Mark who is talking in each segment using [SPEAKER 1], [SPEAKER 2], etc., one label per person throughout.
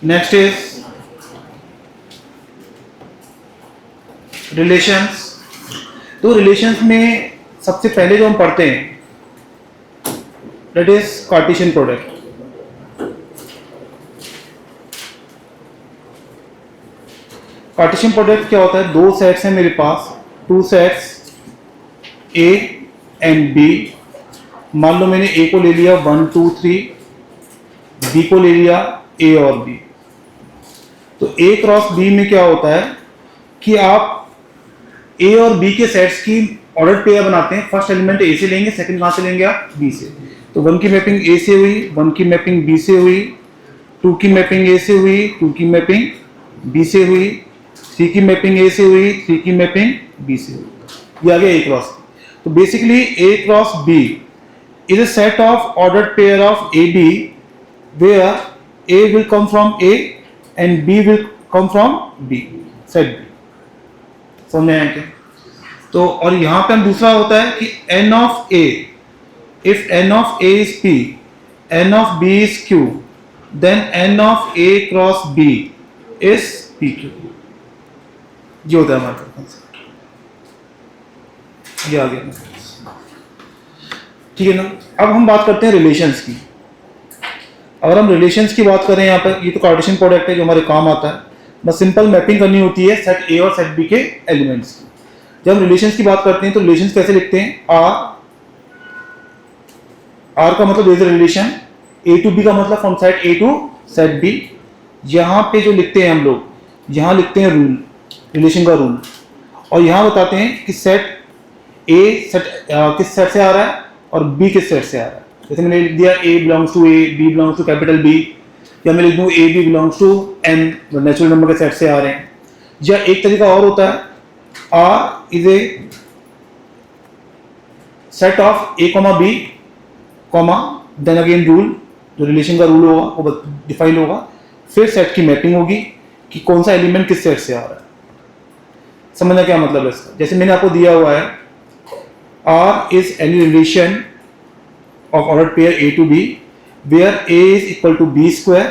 [SPEAKER 1] Next is relations. तो relations में सबसे पहले जो हम पढ़ते हैं that is Cartesian product. Cartesian product क्या होता है? दो सेट्स हैं मेरे पास, two sets A and B. मान लो मैंने ए को ले लिया 1 2 3, बी को ले लिया ए और बी। तो ए क्रॉस बी में क्या होता है कि आप ए और बी के सेट्स की ऑर्डर पेयर बनाते हैं। फर्स्ट एलिमेंट ए से लेंगे, सेकंड कहां से लेंगे आप? बी से। तो 1 की मैपिंग ए से हुई, 1 की मैपिंग बी से हुई, 2 की मैपिंग ए से हुई, 2 की मैपिंग बी से हुई, 3 की मैपिंग ए से हुई, 3 की मैपिंग बी से हुई। ये आ गया ए क्रॉस। तो basically A cross B is a set of ordered pair of A B where A will come from A and B will come from B, set B. समझ में आया क्या? तो और यहां पे हम दूसरा होता है कि n of a, if n of a is p, n of b is q, then n of a cross b is pq। ये होता है हमारे पास, ये आ गया। ठीक है ना? अब हम बात करते हैं रिलेशंस की। अगर हम रिलेशंस की बात करें यहाँ पर, ये तो कार्टेशियन प्रोडक्ट है जो हमारे काम आता है। बस सिंपल मैपिंग करनी होती है सेट ए और सेट बी के एलिमेंट्स की। जब हम रिलेशंस की बात करते हैं तो रिलेशंस कैसे लिखते हैं? आर का मतलब is relation, A to B का मतलब from set A to set B. यहाँ पे जो लिखते हैं हम लोग, यहाँ लिखते हैं रूल, रिलेशन का रूल। और यहाँ बताते हैं कि सेट ए किस सेट से आ रहा है और बी किस सेट से आ रहा है। जैसे मैंने लिख दिया A belongs to A, B belongs to capital B, या मैं लिख दूँ A B belongs to N, natural number के सेट से आ रहे हैं। या एक तरीका और होता है, R is a set of A comma B comma then again rule, जो रिलेशन का रूल होगा वो डिफाइन होगा, फिर सेट की मैपिंग होगी कि कौन सा एलिमेंट किस सेट से आ रहा है। समझना क्या मतलब है इसका? जैसे मैंने आपको दिया हुआ है R is any relation of ordered pair A to B where A is equal to B square,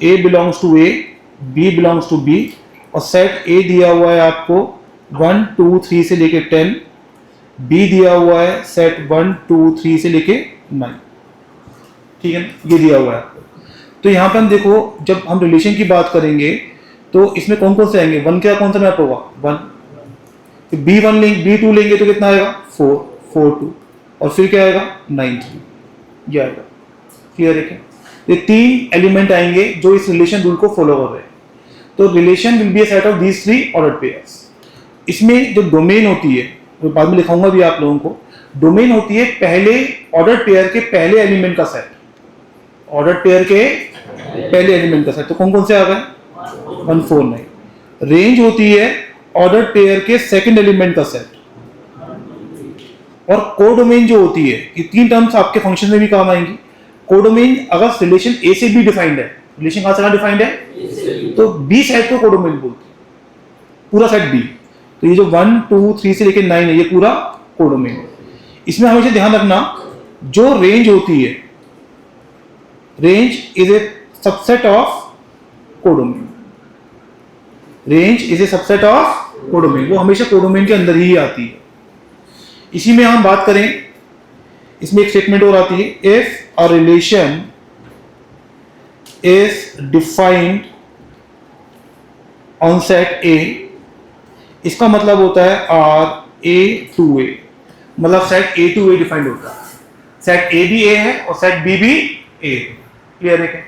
[SPEAKER 1] A belongs to A, B belongs to B, और सेट A दिया हुआ है आपको 1 2 3 से लेके 10, B दिया हुआ है सेट 1 2 3 से लेके 9। ठीक है, ये दिया हुआ है आपको। तो यहाँ पे हम देखो, जब हम रिलेशन की बात करेंगे तो इसमें कौन कौन से आएंगे? 1 क्या कौन सा मैप होगा? 1। B1 लेंगे, B2 लेंगे तो कितना आएगा? 4 4 2, और फिर क्या आएगा? 9 3। ये आएगा। क्लियर है क्या? ये 3 एलिमेंट आएंगे जो इस रिलेशन रूल को फॉलो कर रहे हैं। तो relation will be a set of these 3 ordered pairs. इसमें जो डोमेन होती है, जो बाद में लिखाऊंगा भी आप लोगों को, डोमेन होती है पहले ऑर्डर्ड पेयर के पहले एलिमेंट का सेट। ऑर्डर्ड पेयर के पहले एलिमेंट का सेट तो कौन कौन से आ गए? 1 4 9। रेंज होती है ऑर्डर्ड पेयर के सेकंड एलिमेंट का सेट। और कोडोमेन जो होती है, ये 3 टर्म्स आपके फंक्शन में भी काम आएंगी। कोडोमेन अगर रिलेशन ए से बी डिफाइंड है, रिलेशन कहां से कहां डिफाइंड है? तो बी सेट को कोडोमेन बोलते हैं, पूरा सेट बी। तो ये जो 1 2 3 से लेकर 9 है, ये पूरा कोडोमेन है। इसमें हमेशा ध्यान रखना, जो रेंज होती है, range is a subset of codomain. Range is a subset of codomain, वो हमेशा कोडोमेन के अंदर ही आती है। इसी में हम बात करें, इसमें एक स्टेटमेंट और आती है, if a relation is defined on set A, इसका मतलब होता है आर ए टू ए, मतलब set A to A defined होता है। सेट ए भी ए है और सेट बी भी ए। क्लियर है क्या?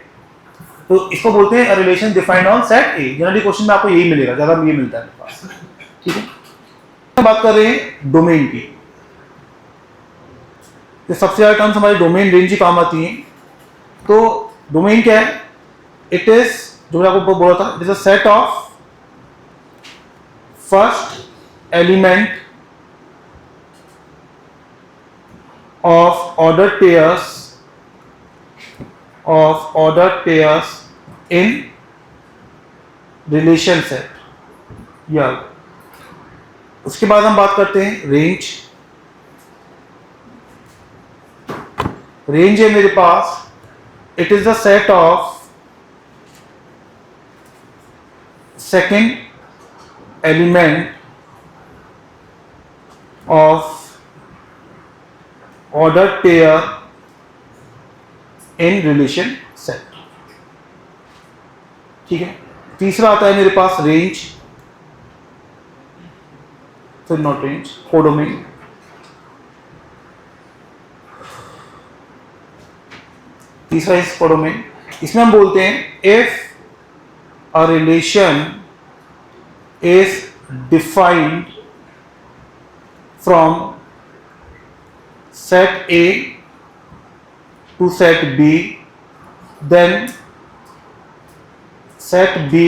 [SPEAKER 1] तो इसको बोलते हैं relation defined on set A. Generally question में आपको यही मिलेगा, ज्यादा ये मिलता है मेरे पास। ठीक है, बात कर रहे हैं डोमेन की। तो सबसे ज्यादा टर्म्स हमारे डोमेन रेंज ही काम आती हैं। तो डोमेन क्या है? इट इज, जो मैं आपको बोला था, it is a set of first element of ordered pairs in relation set. या उसके बाद हम बात करते हैं रेंज। रेंज है मेरे पास, it is the set of second element of ordered pair in relation set। ठीक है, तीसरा आता है मेरे पास रेंज, फिर नॉट रेंज, कोडोमेन। तीसरा इस कोडोमेन, इसमें हम बोलते हैं if a relation is defined from set A to set B, then set B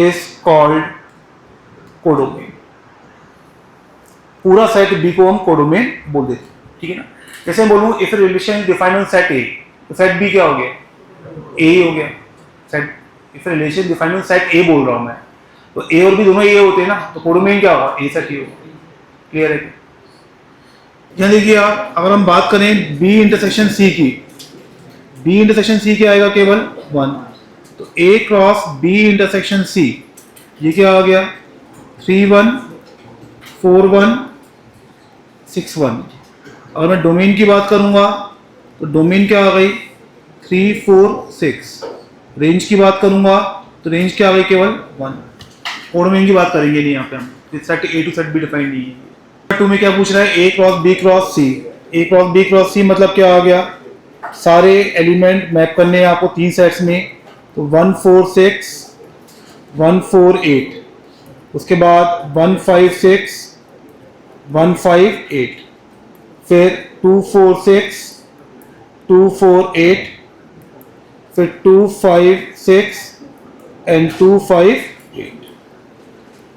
[SPEAKER 1] is called codomain. पूरा सेट B को हम कोडोमेन बोल देते हैं, ठीक है ना। जैसे मैं बोलूँ if relation defined on set A, तो सेट B क्या हो गया, A हो गया। Set if relation defined on set A बोल रहा हूँ मैं, तो A और B दोनों A होते हैं ना, तो कोडोमेन क्या होगा, A सेट A होगा। क्लियर है। यहाँ देखिए आप, अगर हम बात करें B इंटरसेक्शन C की, B इंटरसेक्शन C क्या आएगा, केवल 1, तो A cross B intersection C ये क्या आ गया, 3 1 4 1 6 1। अगर मैं डोमेन की बात करूंगा तो डोमेन क्या आ गई, 3 4 6। रेंज की बात करूंगा तो रेंज क्या आ गई, केवल 1। कोडोमेन की बात करेंगे नहीं यहाँ पे हम, set A to set B define नहीं है। 2 में क्या पूछ रहा है, A cross B cross C। A cross B cross C मतलब क्या आ गया, सारे एलिमेंट मैप करने हैं आपको 3 सेट्स में, तो 1 4 6 1 4 8, उसके बाद 1 5 6 1 5 8, फिर 2 4 6 2 4 8, फिर 2 5 6 एंड 2 5 8।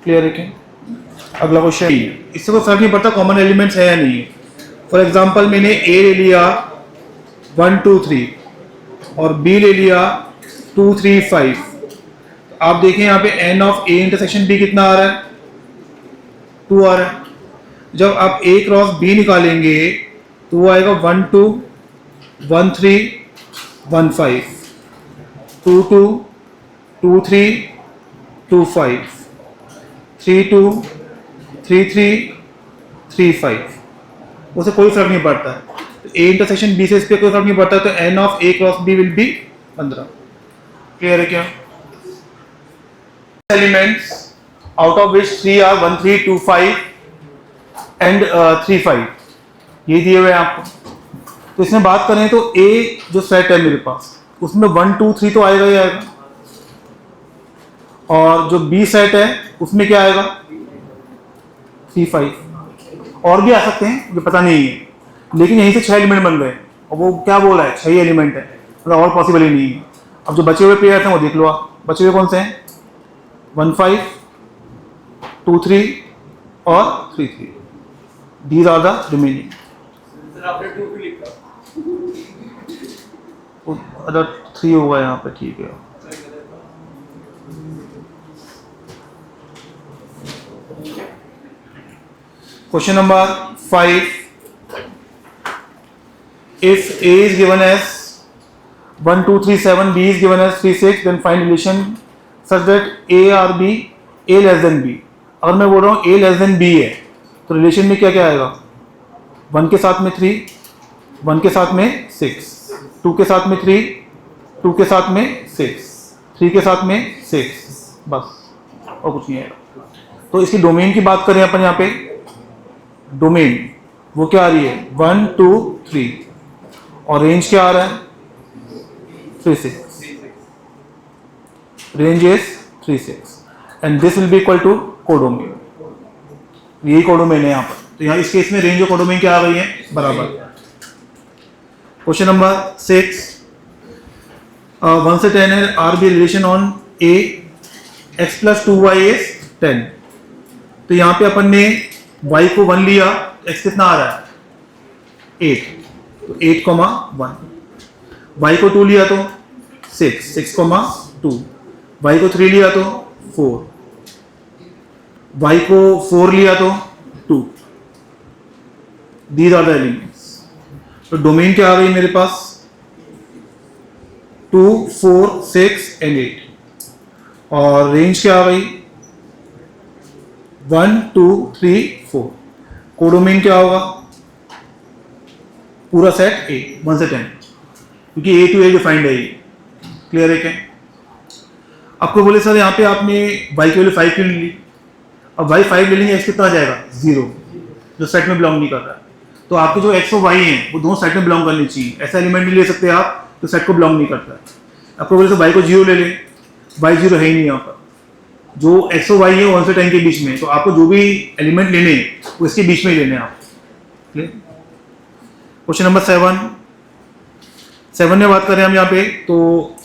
[SPEAKER 1] क्लियर है क्या। अगला क्वेश्चन, इससे कोई फर्क नहीं पड़ता कॉमन एलिमेंट्स है या नहीं है। फॉर एग्जांपल मैंने A ले लिया 1 2 3 और B ले लिया 2 3 5। आप देखें यहाँ पे n of A intersection B कितना आ रहा है, 2 आ रहा है। जब आप A क्रॉस B निकालेंगे तो वो आएगा 1 2 1 3 1 5 2 2 2 3 2 5 3 2 3 3 3 5। उसे कोई फर्क नहीं पड़ता है, तो A इंटरसेक्शन B से इस पर कोई फर्क नहीं पड़ता, तो n of A cross B will be 15। Clear है क्या। Elements out of which 3 are 1 3 2 5 and 3 5 ये दिए हुए हैं आपको। तो इसमें बात करें तो A जो सेट है मेरे पास उसमें 1 2 3 तो आएगा ही आएगा, और जो B सेट है उसमें क्या आएगा, 3 5। और भी आ सकते हैं, मुझे पता नहीं है, लेकिन यहीं से 6 एलिमेंट बन गए और वो क्या बोल रहा है, 6 ही एलिमेंट है, मतलब और पॉसिबल ही नहीं है। अब जो बचे हुए पेयर हैं वो देख लो आप, बचे हुए कौन से हैं, 1 5 2 3 और 3 3। These are the remaining. Other 3 होगा यहाँ पे, ठीक है। Question number 5. If A is given as 1 2 3 7, B is given as 3 6, then find relation such that A or B, A less than B। अगर मैं बोल रहा हूँ A less than B है तो रिलेशन में क्या क्या आएगा, 1 के साथ में 3, 1 के साथ में 6, 2 के साथ में 3, 2 के साथ में 6, 3 के साथ में 6, बस और कुछ नहीं आएगा। तो इसकी डोमेन की बात करें अपन यहाँ पे, डोमेन वो क्या आ रही है, 1 2 3, और रेंज क्या आ रहा है, 3 6। Range is 3 6 and this will be equal to codomain. यही कोडोमेन है यहाँ पर, तो यहाँ इस केस में रेंज और कोडोमेन क्या आ गई है, बराबर। क्वेश्चन नंबर 6, 1 से 10 है, R be relation on A x + 2y is 10। तो यहाँ पे अपन ने y को 1 लिया, x कितना आ रहा है, 8, तो 8, 1। y को 2 लिया तो 6, 6, 2। y को 3 लिया तो 4, y को 4 लिया तो 2। These are the elements. तो डोमेन क्या आ गई मेरे पास, 2 4 6 एंड 8। और रेंज क्या आ गई 1 2 3 4। कोडोमेन क्या होगा पूरा सेट ए 1 से 10, क्योंकि ए टू ए डिफाइंड है ये। क्लियर है क्या? आपको बोले सर यहाँ पे आपने y की वैल्यू 5 क्यों नहीं ली? अब y 5 ले लेंगे, x कितना आ जाएगा 0, जो सेट में बिलोंग नहीं कर रहा है। तो आपके जो x और y हैं वो दोनों सेट में बिलोंग करनी चाहिए। ऐसा एलिमेंट नहीं ले सकते आप तो सेट को बिलोंग नहीं करता है। आपको बोले सर y को 0 ले लें, y 0 है ही नहीं यहाँ पर। जो x और y है 1 से 10 के बीच में, तो आपको जो भी एलिमेंट लेने वो इसके बीच में ही लेने आप। क्वेश्चन नंबर 7 में बात करें हम यहाँ पे, तो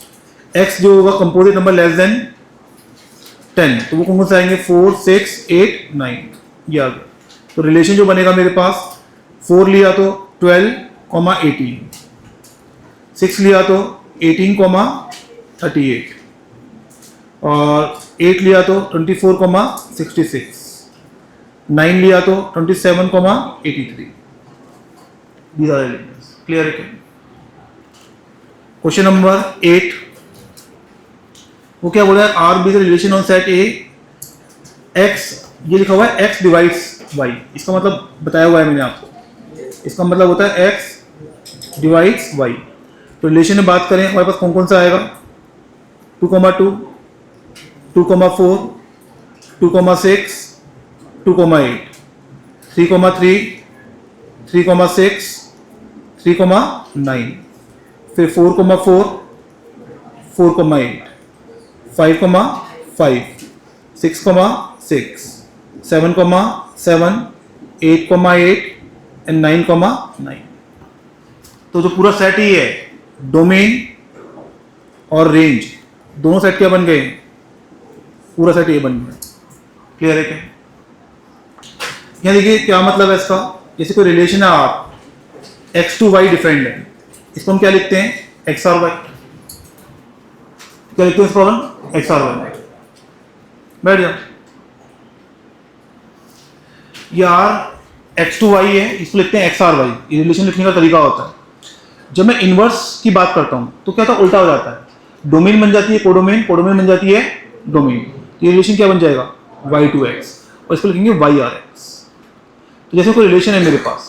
[SPEAKER 1] x जो होगा कंपोजिट नंबर लेस देन 10, तो वो कौन से आएंगे 4 6 8 9, ये आ गया। तो रिलेशन जो बनेगा मेरे पास 4 लिया तो 12, 18, 6 लिया तो 18, 38, और 8 लिया तो 24, 66, 9 लिया तो 27, 83। These are elements. Clear है क्या? क्वेश्चन नंबर 8, वो क्या बोला है, R be the relation on set A x, ये लिखा हुआ है एक्स डिवाइड्स वाई। इसका मतलब बताया हुआ है मैंने आपको, इसका मतलब होता है एक्स डिवाइड्स वाई। तो रिलेशन में बात करें हमारे पास कौन कौन सा आएगा 2, 2, 2, 4, 2, 6, 2, 8, 3, 3, 6, 3, 9, फिर 4, 4, 4, 8, 5, 5, 6, 6, 7, 7, 8, 8 एंड 9, 9। तो जो पूरा सेट ही है डोमेन और रेंज दोनों सेट क्या बन गए, पूरा सेट ये बन गया। क्लियर है क्या? यहाँ देखिए क्या मतलब है इसका, जैसे कोई रिलेशन है आप एक्स टू वाई डिफाइंड है, इसको हम क्या लिखते हैं एक्स आर वाई। क्या लिखते हैं इस प्रॉब्लम एक्स आर वाई। बैठ जाओ, ये आर एक्स टू वाई है, इसको लिखते हैं एक्स आर वाई। ये रिलेशन लिखने का तरीका होता है। जब मैं इनवर्स की बात करता हूं तो क्या होता है, उल्टा हो जाता है। डोमेन बन जाती है कोडोमेन, कोडोमेन बन जाती है डोमेन। ये रिलेशन क्या बन जाएगा वाई टू एक्स, और इसको लिखेंगे वाई आर एक्स। तो जैसे कोई रिलेशन है मेरे पास,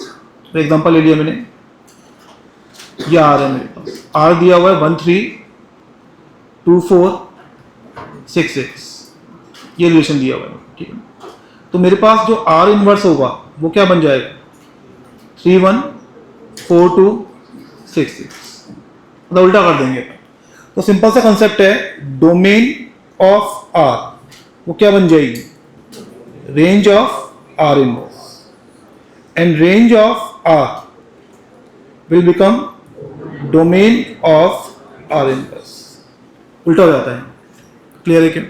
[SPEAKER 1] तो एग्जांपल ले लिया मैंने, ये आर है मेरे पास, आर दिया हुआ है 1 3 2 4 6 6, ये रिलेशन दिया हुआ है। ठीक है, तो मेरे पास जो आर इनवर्स होगा वो क्या बन जाएगा 3 1 4 2 6 6, मतलब उल्टा कर देंगे। तो सिंपल सा कंसेप्ट है, डोमेन ऑफ आर वो क्या बन जाएगी range of R inverse, and range of R will become domain of R inverse. उल्टा हो जाता है। क्लियर है क्या?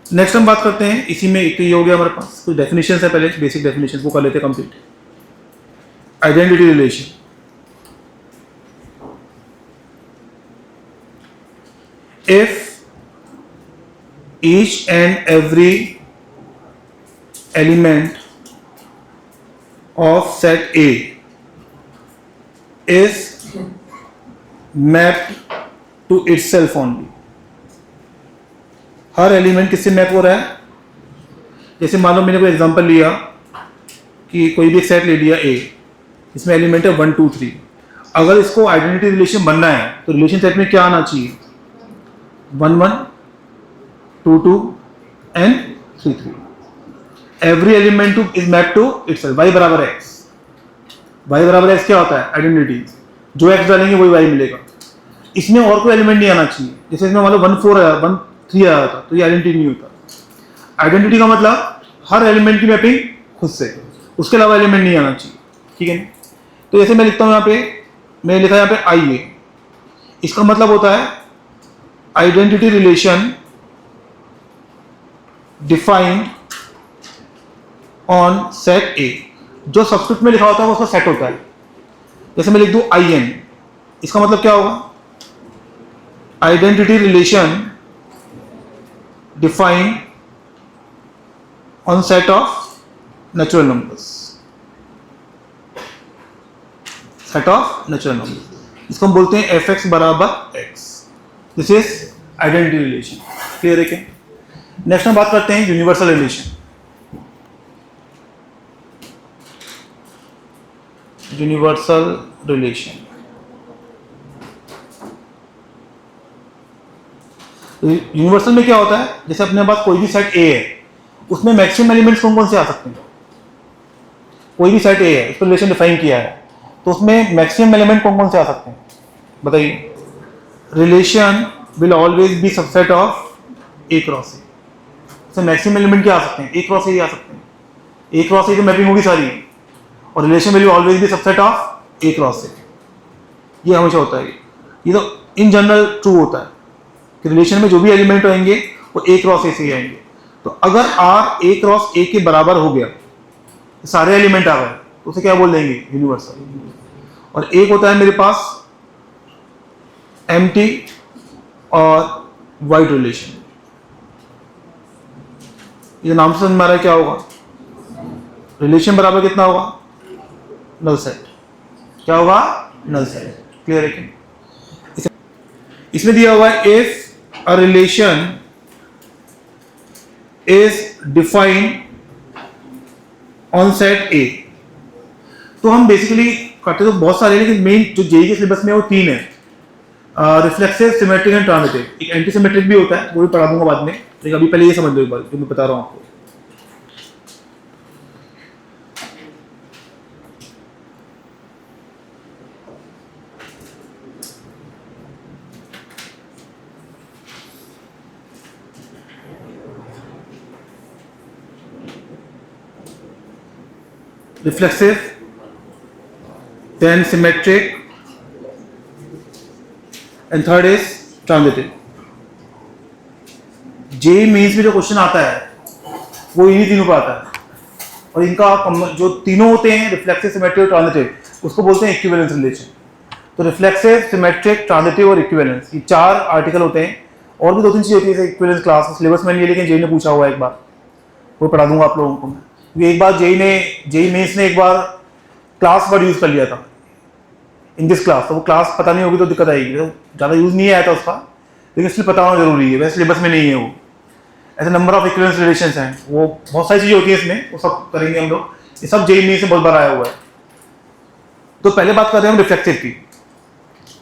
[SPEAKER 1] नेक्स्ट हम बात करते हैं, इसी में एक तो ये हो गया हमारे पास, कुछ डेफिनेशन है, पहले बेसिक डेफिनेशन वो कर लेते हैं complete. Identity relation, if each and every element of set A is mapped to itself only, her element किससे मैप हो रहा है। जैसे मान लो मैंने कोई एग्जांपल लिया कि कोई भी एक सेट ले लिया A, इसमें एलिमेंट है 1 2 3। अगर इसको आइडेंटिटी रिलेशन बनना है तो रिलेशन सेट में क्या आना चाहिए 1 1 2 2 and 3 3। Every element to is map to itself. y बराबर x, y बराबर x क्या होता है आइडेंटिटी, जो x डालेंगे वही y मिलेगा। इसमें और कोई एलिमेंट नहीं आना चाहिए। जैसे इसमें मान लो 1 4 आया 1 3 आया था तो ये आइडेंटिटी नहीं होता। आइडेंटिटी का मतलब हर एलिमेंट की मैपिंग खुद से, उसके अलावा एलिमेंट नहीं आना चाहिए। ठीक है, तो जैसे मैं लिखता हूं यहाँ पे, मैंने लिखा यहाँ पे आई ए, इसका मतलब होता है identity relation defined on set ए। जो सबस्क्रिप्ट में लिखा होता है वो उसका सेट होता है। जैसे मैं लिख दूं आई एन, इसका मतलब क्या होगा identity relation defined on set of natural numbers, set of natural number. इसको हम बोलते हैं एफ एक्स बराबर x. This is identity relation. Clear है क्या? नेक्स्ट हम बात करते हैं universal relation. Universal relation, universal में क्या होता है, जैसे अपने पास कोई भी सेट ए है, उसमें मैक्सिमम एलिमेंट्स कौन कौन से आ सकते हैं? कोई भी सेट ए है, इसको रिलेशन डिफाइन किया है, तो उसमें मैक्सिमम एलिमेंट कौन कौन से आ सकते हैं बताइए? Relation will always be subset of A cross ए। तो मैक्सिमम एलिमेंट क्या आ सकते हैं? ए क्रॉस ए आ सकते हैं। ए क्रॉस ए की मैपिंग होगी सारी, और relation will always be subset of A cross ए। ये हमेशा होता है, ये तो इन जनरल ट्रू होता है कि रिलेशन में जो भी एलिमेंट आएंगे वो ए क्रॉस ए से ही आएंगे। तो अगर आर ए क्रॉस ए के बराबर हो गया, सारे एलिमेंट आ गए, तो उसे क्या बोल देंगे? यूनिवर्सल। और एक होता है मेरे पास एम्प्टी और वाइड रिलेशन। ये नाम से समझ में आ रहा है क्या होगा? रिलेशन बराबर कितना होगा? Null set. क्या होगा? Null set. क्लियर है क्या? इसमें दिया हुआ है if a relation is defined on set ए। तो हम बेसिकली करते तो बहुत सारे, लेकिन मेन जो जेईई के सिलेबस में वो 3 है, रिफ्लेक्सिव, सिमेट्रिक एंड ट्रांजिटिव। एक एंटी सिमेट्रिक भी होता है, वो भी पढ़ा दूंगा बाद में, लेकिन अभी पहले ये समझ लो एक बार जो मैं बता रहा हूँ आपको। Reflexive, then symmetric, and third is transitive। JEE Mains में जो क्वेश्चन आता है वो इन्हीं तीनों पर आता है, और इनका जो तीनों होते हैं रिफ्लेक्सिव, सिमेट्रिक और ट्रांजिटिव, उसको बोलते हैं इक्विवेलेंस रिलेशन। तो रिफ्लेक्सिव, सिमेट्रिक, ट्रांजिटिव और इक्विवेलेंस, ये 4 आर्टिकल होते हैं। और भी 2-3 चीजें होती है इक्विवेलेंस क्लास, सिलेबस में नहीं है, लेकिन जेईई ने पूछा हुआ है एक बार, वो पढ़ा दूंगा आप लोगों को मैं। एक बार जेईई मेंस ने एक बार क्लास वर्ड यूज कर लिया था इन दिस क्लास, तो वो क्लास पता नहीं होगी तो दिक्कत आएगी, तो ज़्यादा यूज नहीं आया था उसका, लेकिन इसलिए पता होना जरूरी है, वैसे सिलेबस में नहीं है वो। ऐसे नंबर ऑफ इक्विवेलेंस रिलेशंस हैं, वो बहुत सारी चीज़ें होती हैं इसमें, वो सब करेंगे हम लोग। ये सब जेईई मेंस में बहुत बार आया हुआ है। तो पहले बात कर रहे हैं हम रिफ्लेक्सिव की।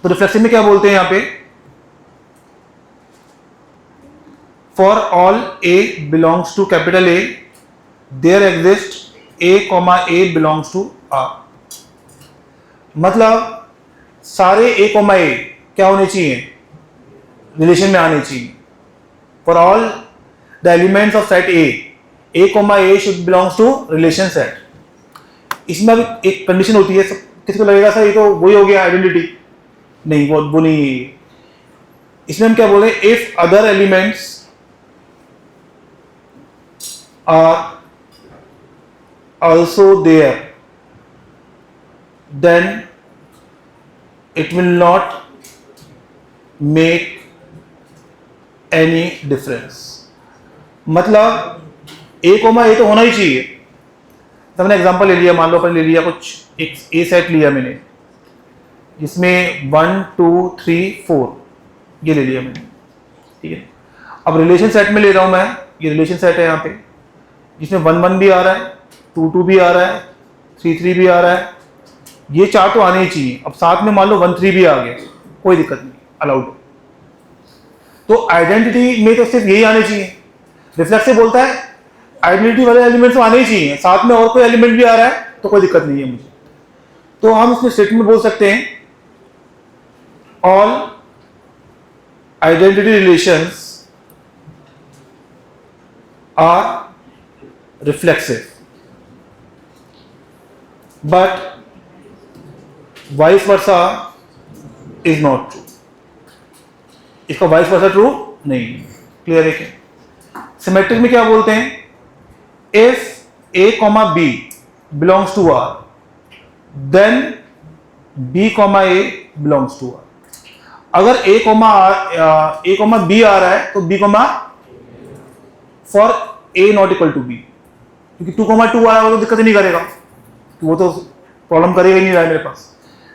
[SPEAKER 1] तो रिफ्लेक्सिव में क्या बोलते हैं यहाँ पे? For all A belongs to capital A, there exist A comma A belongs to R. मतलब सारे ए कॉमा ए क्या होने चाहिए? रिलेशन में आने चाहिए। For all the elements of set A comma A should belongs to relation set. इसमें अभी एक कंडीशन होती है, किसको लगेगा सर ये तो वही हो गया आइडेंटिटी, नहीं वो नहीं। इसमें हम क्या बोले? If other elements are also there, then it will not make any difference। मतलब ए कोमा ए तो होना ही चाहिए। तो मैंने एग्जांपल ले लिया, मान लो अपन ले लिया कुछ एक ए सेट लिया मैंने, जिसमें 1 2 3 4 ये ले लिया मैंने, ठीक है। अब रिलेशन सेट में ले रहा हूं मैं, ये रिलेशन सेट है यहाँ पे, जिसमें 1 1 भी आ रहा है, 2 2 भी आ रहा है, 3 3 भी आ रहा है। ये 4 तो आने ही चाहिए। अब साथ में मान लो 1 3 भी आ गया, कोई दिक्कत नहीं, अलाउड। तो आइडेंटिटी में तो सिर्फ यही आने चाहिए। रिफ्लेक्सिव बोलता है आइडेंटिटी वाले एलिमेंट्स तो आने ही चाहिए, साथ में और कोई एलिमेंट भी आ रहा है तो कोई दिक्कत नहीं है मुझे। तो हम इसमें स्टेटमेंट बोल सकते हैं all identity relations are reflexive, but vice versa is not true। इसका vice versa true नहीं। क्लियर है क्या? सिमेट्रिक में क्या बोलते हैं? if a comma b belongs to r, then b comma a belongs to r। अगर a comma b आ रहा है तो b comma for a not equal to b, क्योंकि 2 2 आ रहा है वो तो दिक्कत नहीं करेगा, वो तो प्रॉब्लम करेगा ही नहीं रहा है मेरे पास।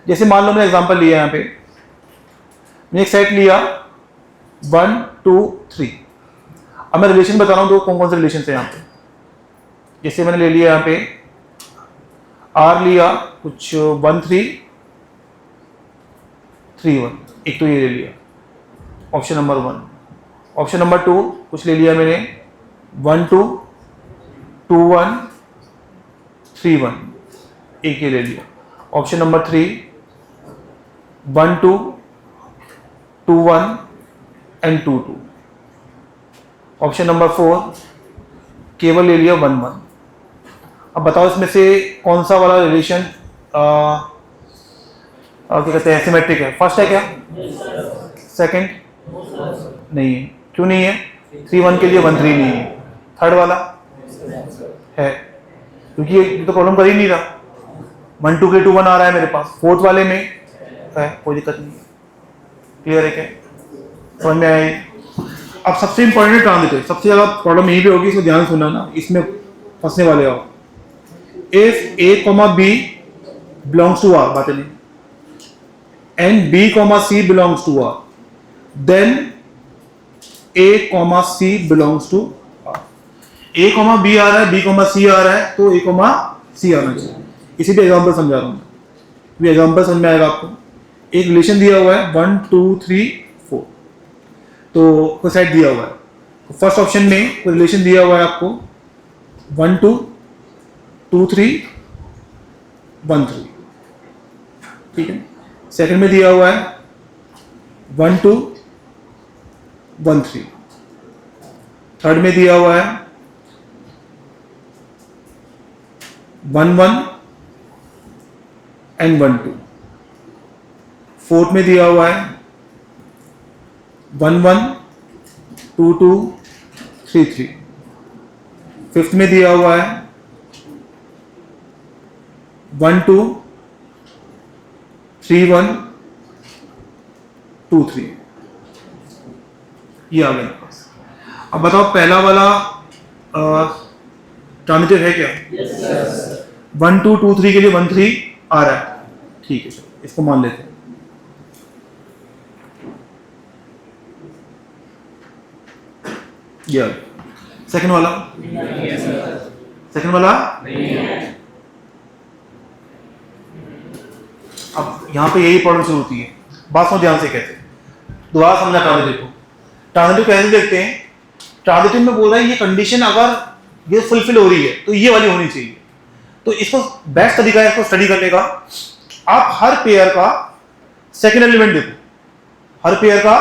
[SPEAKER 1] जैसे मान लो मैंने एग्जांपल लिया, यहाँ पे मैंने एक सेट लिया 1 2 3। अब मैं रिलेशन बता रहा हूँ, तो कौन कौन से रिलेशन है यहाँ पे। जैसे मैंने ले लिया यहाँ पे R लिया कुछ 1 3 3 1, एक तो ये ले लिया ऑप्शन नंबर 1। ऑप्शन नंबर 2 कुछ ले लिया मैंने 1 2 2 1 3 1, एक ये ले लिया। Option number 3 1 2 2 1 and 2 2। Option number 4 केवल ले लिया 1 1। अब बताओ इसमें से कौन सा वाला रिलेशन क्या कहते हैं सिमेट्रिक है। फर्स्ट है क्या? सेकंड नहीं है। क्यों नहीं है? 3 1 के लिए 1 3 नहीं है। थर्ड वाला है, क्योंकि ये तो प्रॉब्लम कर ही नहीं रहा। 1 2 के 2 1 आ रहा है मेरे पास। फोर्थ वाले में है, कोई दिक्कत नहीं है। क्लियर है क्या? समझ में आया? अब सबसे इंपॉर्टेंट ट्रांजिटिव, सबसे ज्यादा प्रॉब्लम यही भी होगी, इसको ध्यान सुनना ना, इसमें फंसने वाले हो। If A, B belongs to R, बातें नहीं, and B, C belongs to R, then A, C belongs to R। A, B आ रहा है, B, C आ रहा है, तो A, C आना चाहिए। इसी पे एग्जाम्पल समझा रहा हूँ, ये एग्जाम्पल समझ में आएगा आपको। एक रिलेशन दिया हुआ है 1 2 3 4, तो कोई सेट दिया हुआ है। फर्स्ट ऑप्शन में कोई रिलेशन दिया हुआ है आपको 1 2 2 3 1 3, ठीक है। सेकंड में दिया हुआ है 1 2 1 3। थर्ड में दिया हुआ है 1 1 एंड 1 2। फोर्थ में दिया हुआ है 1 1 2 2 3 3। फिफ्थ में दिया हुआ है 1 2 3 1 2 3। ये आ गया मेरे पास। अब बताओ पहला वाला ट्रांजिटिव है क्या? 1 2 2 3 के लिए 1 3 आ रहा है, ठीक है, चलो इसको मान लेते हैं। ये सेकंड वाला, सेकंड वाला अब यहां पे यही प्रॉब्लम शुरू होती है। बात सुनो ध्यान से, कैसे दोबारा समझना ट्रांजिटिव को। ट्रांजिटिव कैसे देखते हैं? ट्रांजिटिव में बोल रहा है ये कंडीशन अगर ये फुलफिल हो रही है तो ये वाली होनी चाहिए। तो इसको बेस्ट तरीका है इसको स्टडी करने का, आप हर पेयर का सेकंड एलिमेंट देखो, हर पेयर का,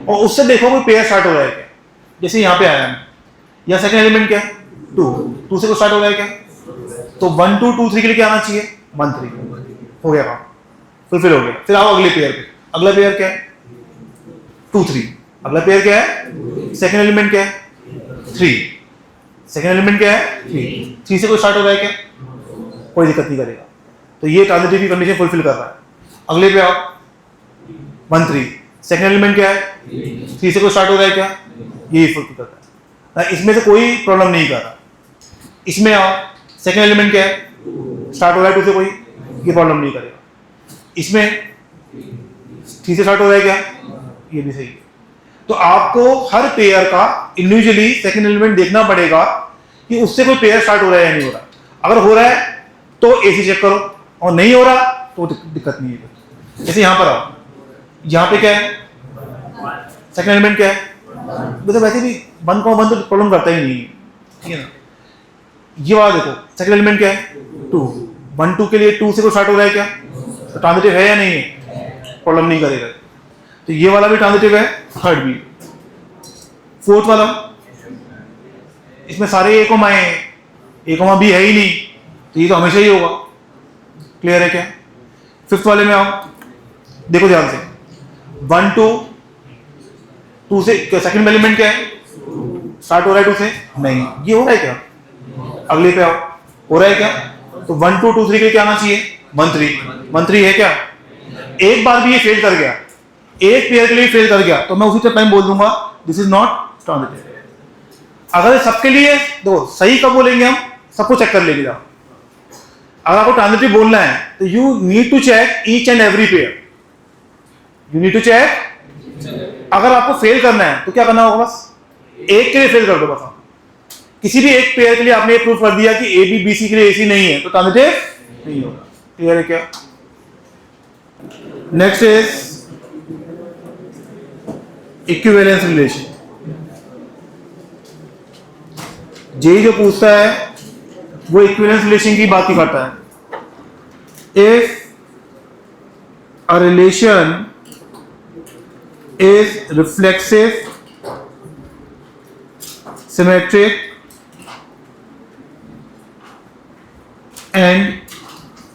[SPEAKER 1] और उससे देखो कोई पेयर स्टार्ट हो रहा है क्या। जैसे यहाँ पे आया है, या सेकंड एलिमेंट क्या है 2 से को स्टार्ट हो रहा है क्या, तो 1 2 2 3 के लिए क्या आना चाहिए 1 3, हो गया काम, फुलफिल हो गया। फिर आओ अगले पेयर पे, अगला पेयर क्या है 2 3, अगला पेयर क्या है, सेकंड एलिमेंट क्या है 3, सेकंड एलिमेंट क्या है 3 से कोई स्टार्ट हो रहा है क्या, कोई दिक्कत नहीं करेगा। तो ये ट्रांजिटिव की कंडीशन फुलफिल कर रहा है। अगले पे आओ 1 3, सेकंड एलिमेंट क्या है 3 से कोई स्टार्ट हो रहा है क्या, यही फुलफिल कर रहा है। इसमें से कोई प्रॉब्लम नहीं कर रहा। इसमें आओ सेकंड एलिमेंट क्या है स्टार्ट हो रहा है 2 से, कोई ये प्रॉब्लम नहीं करेगा। इसमें 3 से स्टार्ट हो रहा है क्या, ये भी सही है। तो आपको हर पेयर का इंडिविजुअली सेकंड एलिमेंट देखना पड़ेगा कि उससे कोई पेयर स्टार्ट हो रहा है या नहीं हो रहा। अगर हो रहा है तो एसी चेक करो, और नहीं हो रहा तो दिक्कत नहीं है। जैसे यहां पर आओ, यहां पे क्या है सेकंड एलिमेंट क्या है, मतलब वैसे भी 1 तो प्रॉब्लम करता ही नहीं है, ठीक है ना। ये वाला देखो सेकंड एलिमेंट क्या है 2, 1 2 के लिए 2 से कोई स्टार्ट हो रहा है क्या, तो ट्रांजिटिव है या नहीं है, प्रॉब्लम नहीं करेगा। तो ये वाला भी ट्रांजिटिव है, थर्ड भी। फोर्थ वाला, इसमें सारे ए कॉमा है, ए कॉमा बी है ही नहीं, तो ये तो हमेशा ही होगा। क्लियर है क्या? फिफ्थ वाले में आओ, देखो ध्यान से 1 2 2 से सेकंड एलिमेंट क्या है स्टार्ट हो रहा है 2 से, नहीं, ये हो रहा है क्या। अगले पे आओ, हो रहा है क्या, तो 1 2 2 3 के क्या आना चाहिए 1 3 है क्या। एक बार भी ये फेल कर गया, एक पेयर के लिए फेल कर गया, तो मैं उसी टाइम बोल दूंगा दिस इज नॉट ट्रांजिटिव। अगर सबके लिए देखो सही कब बोलेंगे हम, सबको चेक कर लेंगे। अगर आपको ट्रांजिटिव बोलना है तो you need to check each and every pair, you need to check. अगर आपको फेल करना है तो क्या करना होगा, बस एक के लिए फेल कर दो बस। आप किसी भी एक पेयर के लिए आपने प्रूफ कर दिया कि ए बी बी सी के लिए AC नहीं है तो ट्रांजिटिव नहीं होगा। क्लियर है क्या? Next is equivalence relation. जे जो पूछता है वो इक्विवेलेंस रिलेशन की बात ही करता है। If a relation is reflexive, symmetric and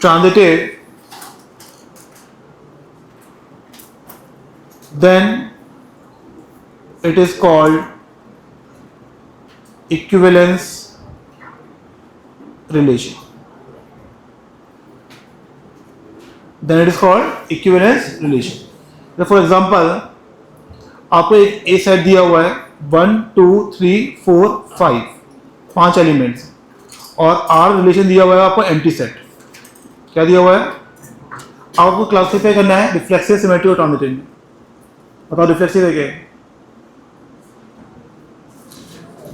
[SPEAKER 1] transitive, then it is called equivalence relation. Then it is called equivalence relation. So for example, आपको एक ए सेट दिया हुआ है 1 2 3 4 5 5 एलिमेंट्स, और आर रिलेशन दिया हुआ है आपको एम्प्टी सेट। क्या दिया हुआ है? आपको क्लासिफाई करना है रिफ्लेक्सिव, सिमेट्रिक और ट्रांजिटिव में। बताओ रिफ्लेक्सिव है क्या?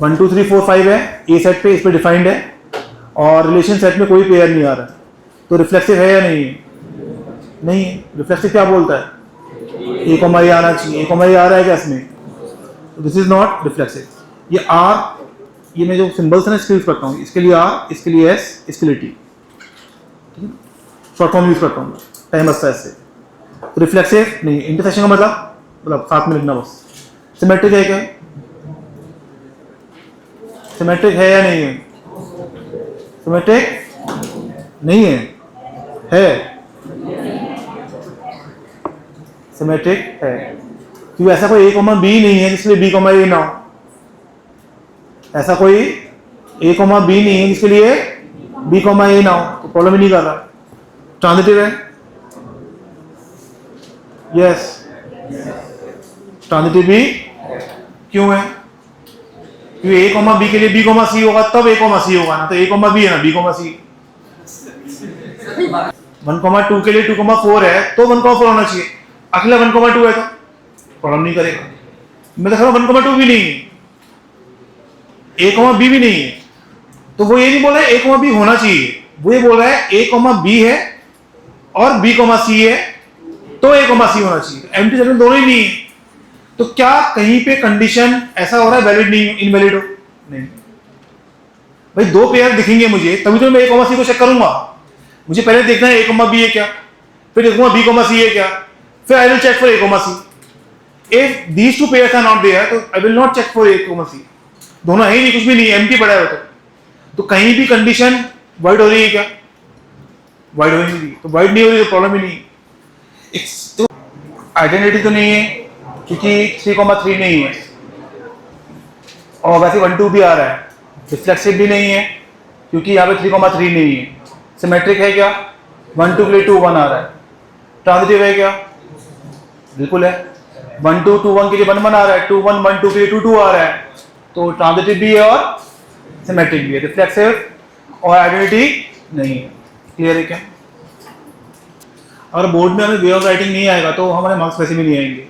[SPEAKER 1] 1 2 3 4 5 है ए सेट पे, इस पे डिफाइंड है, और रिलेशन सेट में कोई पेयर नहीं आ रहा है, तो रिफ्लेक्सिव है या नहीं है? नहीं है। रिफ्लेक्सिव क्या बोलता है? ए कॉमा ए आना चाहिए, ए कॉमा ए आ रहा है क्या इसमें? This is not reflexive. ये आर, ये मैं जो सिंबल्स है ना इसके यूज करता हूँ, इसके लिए आर, इसके लिए एस, इसके लिए टी, शॉर्ट फॉर्म यूज करता हूँ, टाइम बचता है इससे। रिफ्लेक्सिव नहीं। इंटरसेक्शन का मतलब साथ में लिखना बस। सिमेट्रिक है क्या? सिमेट्रिक है या नहीं है? सिमेट्रिक नहीं है सिमेट्रिक है, क्योंकि ऐसा कोई ए कॉमा बी नहीं है जिसके लिए बी कॉमा ए ना हो। ऐसा कोई ए कॉमा बी नहीं है जिसके लिए बी कॉमा ए ना हो, तो प्रॉब्लम ही नहीं कर रहा। ट्रांजिटिव है? यस, ट्रांजिटिव भी क्यों है? क्योंकि ए कॉमा बी के लिए बी कॉमा सी होगा तब ए कॉमा सी होगा ना, तो ए कॉमा बी है ना बी कॉमा सी। 1,2 के लिए 2,4 है तो 1,4 होना चाहिए, अगला 1,2 है तो प्रॉब्लम नहीं करेगा। मैं देख रहा हूं 1,2 भी नहीं है, ए कॉमा बी भी नहीं है, तो वो ये नहीं बोल रहा है ए कॉमा बी होना चाहिए, वो ये बोल रहा है ए कॉमा बी है और बी कॉमा सी है तो ए कॉमा सी होना चाहिए। एम्प्टी सेट में दोनों ही नहीं है, तो क्या कहीं पे कंडीशन ऐसा हो रहा है वैलिड नहीं, इनवैलिड हो? नहीं भाई, दो पेयर दिखेंगे मुझे तभी तो मैं ए कॉमा सी को चेक करूंगा। मुझे पहले देखना है ए कॉमा बी है क्या, फिर देखूंगा बी कॉमा सी है क्या, फिर I will check for A comma C. If these two pairs are not there तो I will not check for A comma C. दोनों है ही नहीं, कुछ भी नहीं, एम्प्टी पड़ा है तो कहीं भी कंडीशन वाइड हो रही है क्या? वाइड हो ही नहीं रही, तो वाइड नहीं हो रही तो प्रॉब्लम ही नहीं। तो आइडेंटिटी तो नहीं है क्योंकि 3,3 नहीं है, और वैसे 1 2 भी आ रहा है। रिफ्लेक्सिव भी नहीं है क्योंकि यहाँ पे 3,3 नहीं है। सिमेट्रिक है क्या? 1 2 के लिए 2 1 आ रहा है। ट्रांजिटिव है क्या? बिल्कुल है। 1 2 2 1 के लिए 1 1 आ रहा है, 2 1 1 2 के लिए 2 2 आ रहा है, तो ट्रांजिटिव भी है और सिमेट्रिक भी है। रिफ्लेक्सिव और आइडेंटिटी नहीं है। क्लियर है क्या? अगर बोर्ड में हमें वे ऑफ राइटिंग नहीं आएगा तो हमारे मार्क्स वैसे भी नहीं आएंगे।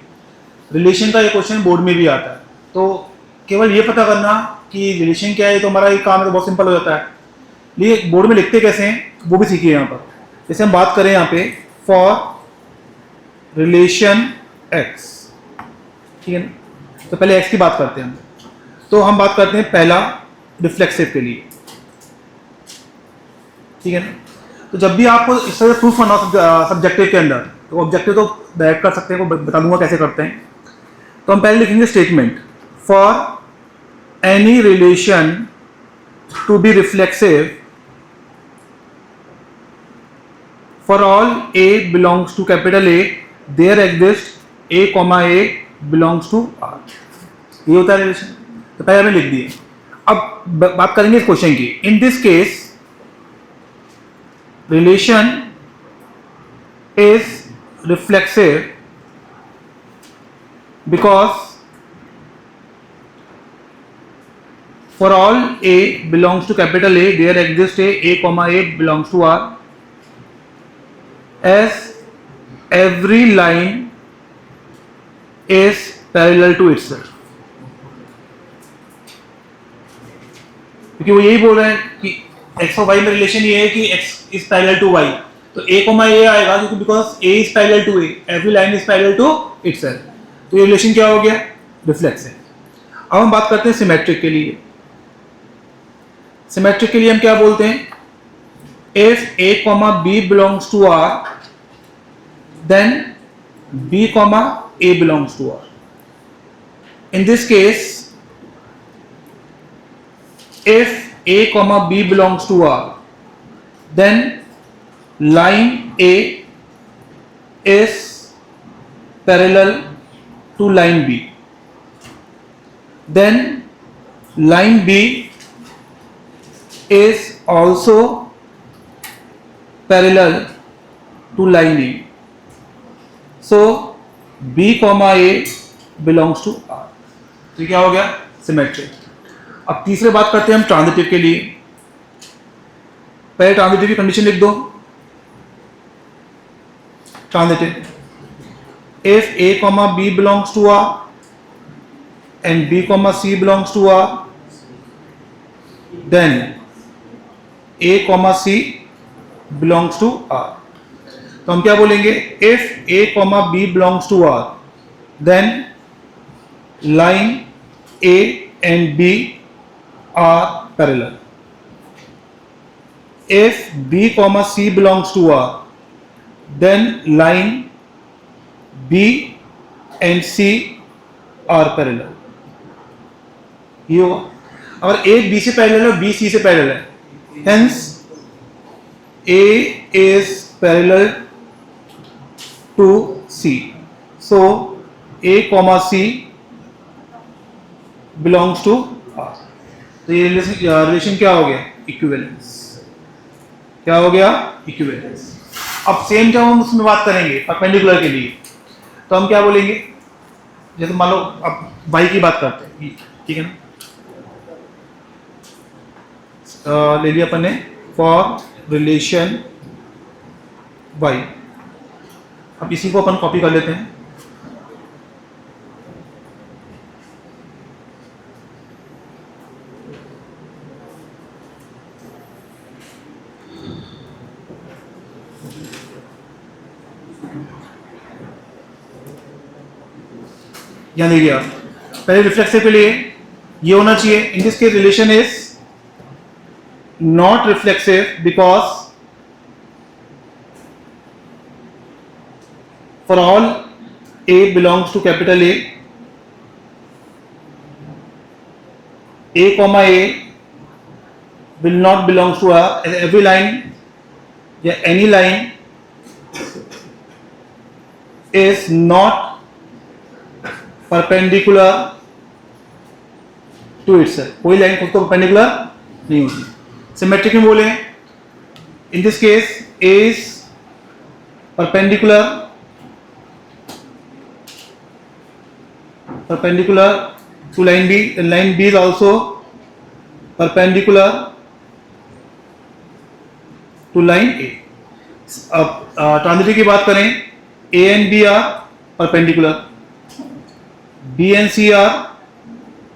[SPEAKER 1] रिलेशन का ये क्वेश्चन बोर्ड में भी आता है, तो केवल ये पता करना कि रिलेशन क्या है, तो हमारा ये काम है तो बहुत सिंपल हो जाता है। लिए बोर्ड में लिखते कैसे हैं वो भी सीखिए यहाँ पर। जैसे हम बात करें यहाँ पे फॉर रिलेशन एक्स, ठीक है ना, तो पहले एक्स की बात करते हैं हम। तो हम बात करते हैं पहला रिफ्लेक्सिव के लिए, ठीक है ना। तो जब भी आपको इस तरह प्रूफ करना सब्जेक्टिव के अंदर, तो ऑब्जेक्टिव तो डायरेक्ट कर सकते हैं, वो बता दूंगा कैसे करते हैं। तो हम पहले लिखेंगे statement for any relation to be reflexive for all A belongs to capital A, there exists A comma A belongs to R। ये होता है रिलेशन। तो पहले हमने लिख दिए। अब बात करेंगे इस क्वेश्चन की। इन this case relation is reflexive because for all A belongs to capital A, there exists A comma A belongs to R, as every line is parallel to itself, क्योंकि वो यही बोल रहे हैं कि एक्स और वाई में रिलेशन ये है कि X is parallel to Y, तो ए कोमा ए आएगा क्योंकि because A is parallel to A, every line is parallel to itself, तो ये रिलेशन क्या हो गया, रिफ्लेक्स है। अब हम बात करते हैं सिमेट्रिक के लिए। सिमेट्रिक के लिए हम क्या बोलते हैं, if A comma B belongs to R then B comma A belongs to R. In this case if a comma b belongs to R, then line A is parallel to line B, then line B is also parallel to line A, so B comma A belongs to R। तो क्या हो गया, symmetric. अब तीसरे बात करते हैं हम ट्रांजिटिव के लिए। पहले ट्रांजिटिव की कंडीशन लिख दो। Transitive, if A comma B belongs to R and B comma C belongs to R, then A comma C belongs to R. तो हम क्या बोलेंगे, if A comma B belongs to R then line A and B are parallel. If B comma C belongs to R, then line B and C are parallel. ये होगा। अगर A B से parallel है, B C से parallel है, hence A is parallel to C. So A comma C belongs to R. तो ये relation क्या हो गया, इक्विवेलेंस। क्या हो गया, इक्विवेलेंस। अब सेम जब हम उसमें बात करेंगे परपेंडिकुलर के लिए, तो हम क्या बोलेंगे, जैसे मान लो अब y की बात करते हैं, ठीक है ना, ले लिया अपन ने फॉर रिलेशन y। अब इसी को अपन कॉपी कर लेते हैं। यहाँ देखिए आप, पहले रिफ्लेक्सिव के लिए ये होना चाहिए, in this case relation is not reflexive because for all A belongs to capital A comma A will not belongs to R, every line या any line is not perpendicular to itself, कोई line खुद को perpendicular नहीं होती। Symmetric में बोले, in this case A is perpendicular to line B, and line B is also perpendicular to line A. अब transitive की बात करें, ए and B are perpendicular, B and C are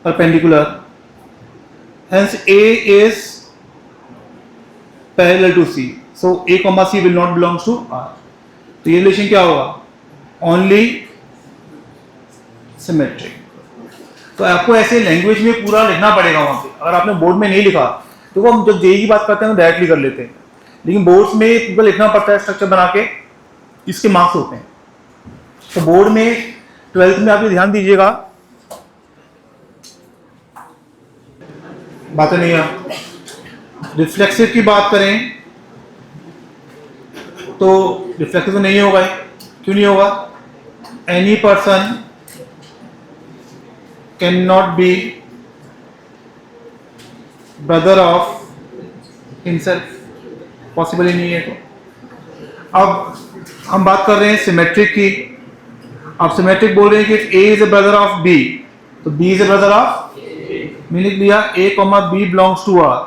[SPEAKER 1] perpendicular, hence A is parallel to C, so A comma C will not belongs to R। तो ये relation क्या होगा, only symmetric. तो आपको ऐसे लैंग्वेज में पूरा लिखना पड़ेगा वहां पे, अगर आपने बोर्ड में नहीं लिखा तो वो हम जब जेई की बात करते हैं तो डायरेक्टली कर लेते हैं, लेकिन बोर्ड्स में पूरा लिखना पड़ता है, स्ट्रक्चर बना के, इसके मार्क्स होते हैं। तो बोर्ड में 12th में आप ये ध्यान दीजिएगा, बातें नहीं है। रिफ्लेक्सिव की बात करें तो रिफ्लेक्सिव तो नहीं होगा, क्यों नहीं होगा, any person can not be brother of himself, possible ही नहीं है। तो अब हम बात कर रहे हैं सिमेट्रिक की। आप सिमेट्रिक बोल रहे हैं कि A is a brother of B, तो B is a brother of, मैंने लिख लिया A comma B belongs to R,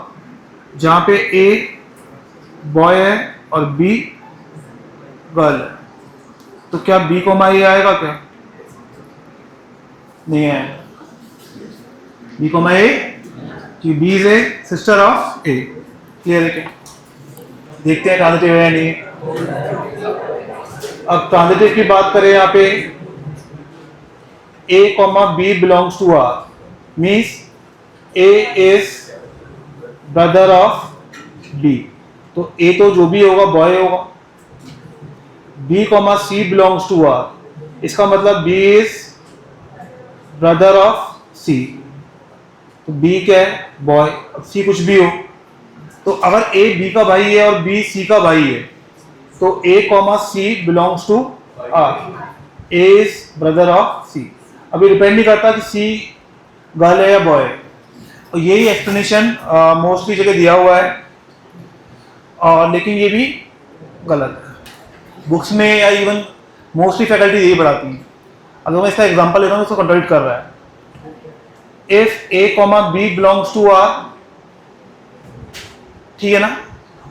[SPEAKER 1] जहां पे A बॉय है और B गर्ल है, तो क्या B कॉमा A आएगा क्या, नहीं आएगा। बी कॉमा ए कि B is a sister of A. Clear है क्या? देखते हैं ट्रांजिटिव है या नहीं। अब ट्रांजिटिव की बात करें यहाँ पे, A comma B belongs to R means A is brother of B. तो ए तो जो भी होगा बॉय होगा। B comma C belongs to R, इसका मतलब B is brother of C. तो बी क्या है? बॉय। सी कुछ भी हो, तो अगर ए बी का भाई है और बी सी का भाई है तो A comma C belongs to R. A is brother of C. अभी डिपेंड नहीं करता कि सी गर्ल है या बॉय है। और यही एक्सप्लेनेशन मोस्टली जगह दिया हुआ है, और लेकिन ये भी गलत है बुक्स में, या इवन मोस्टली फैकल्टी यही पढ़ाती है। अगर मैं इसका एग्जांपल लेता हूँ तो कंट्रोडिक्ट कर रहा है। If A comma B belongs to R, ठीक है ना,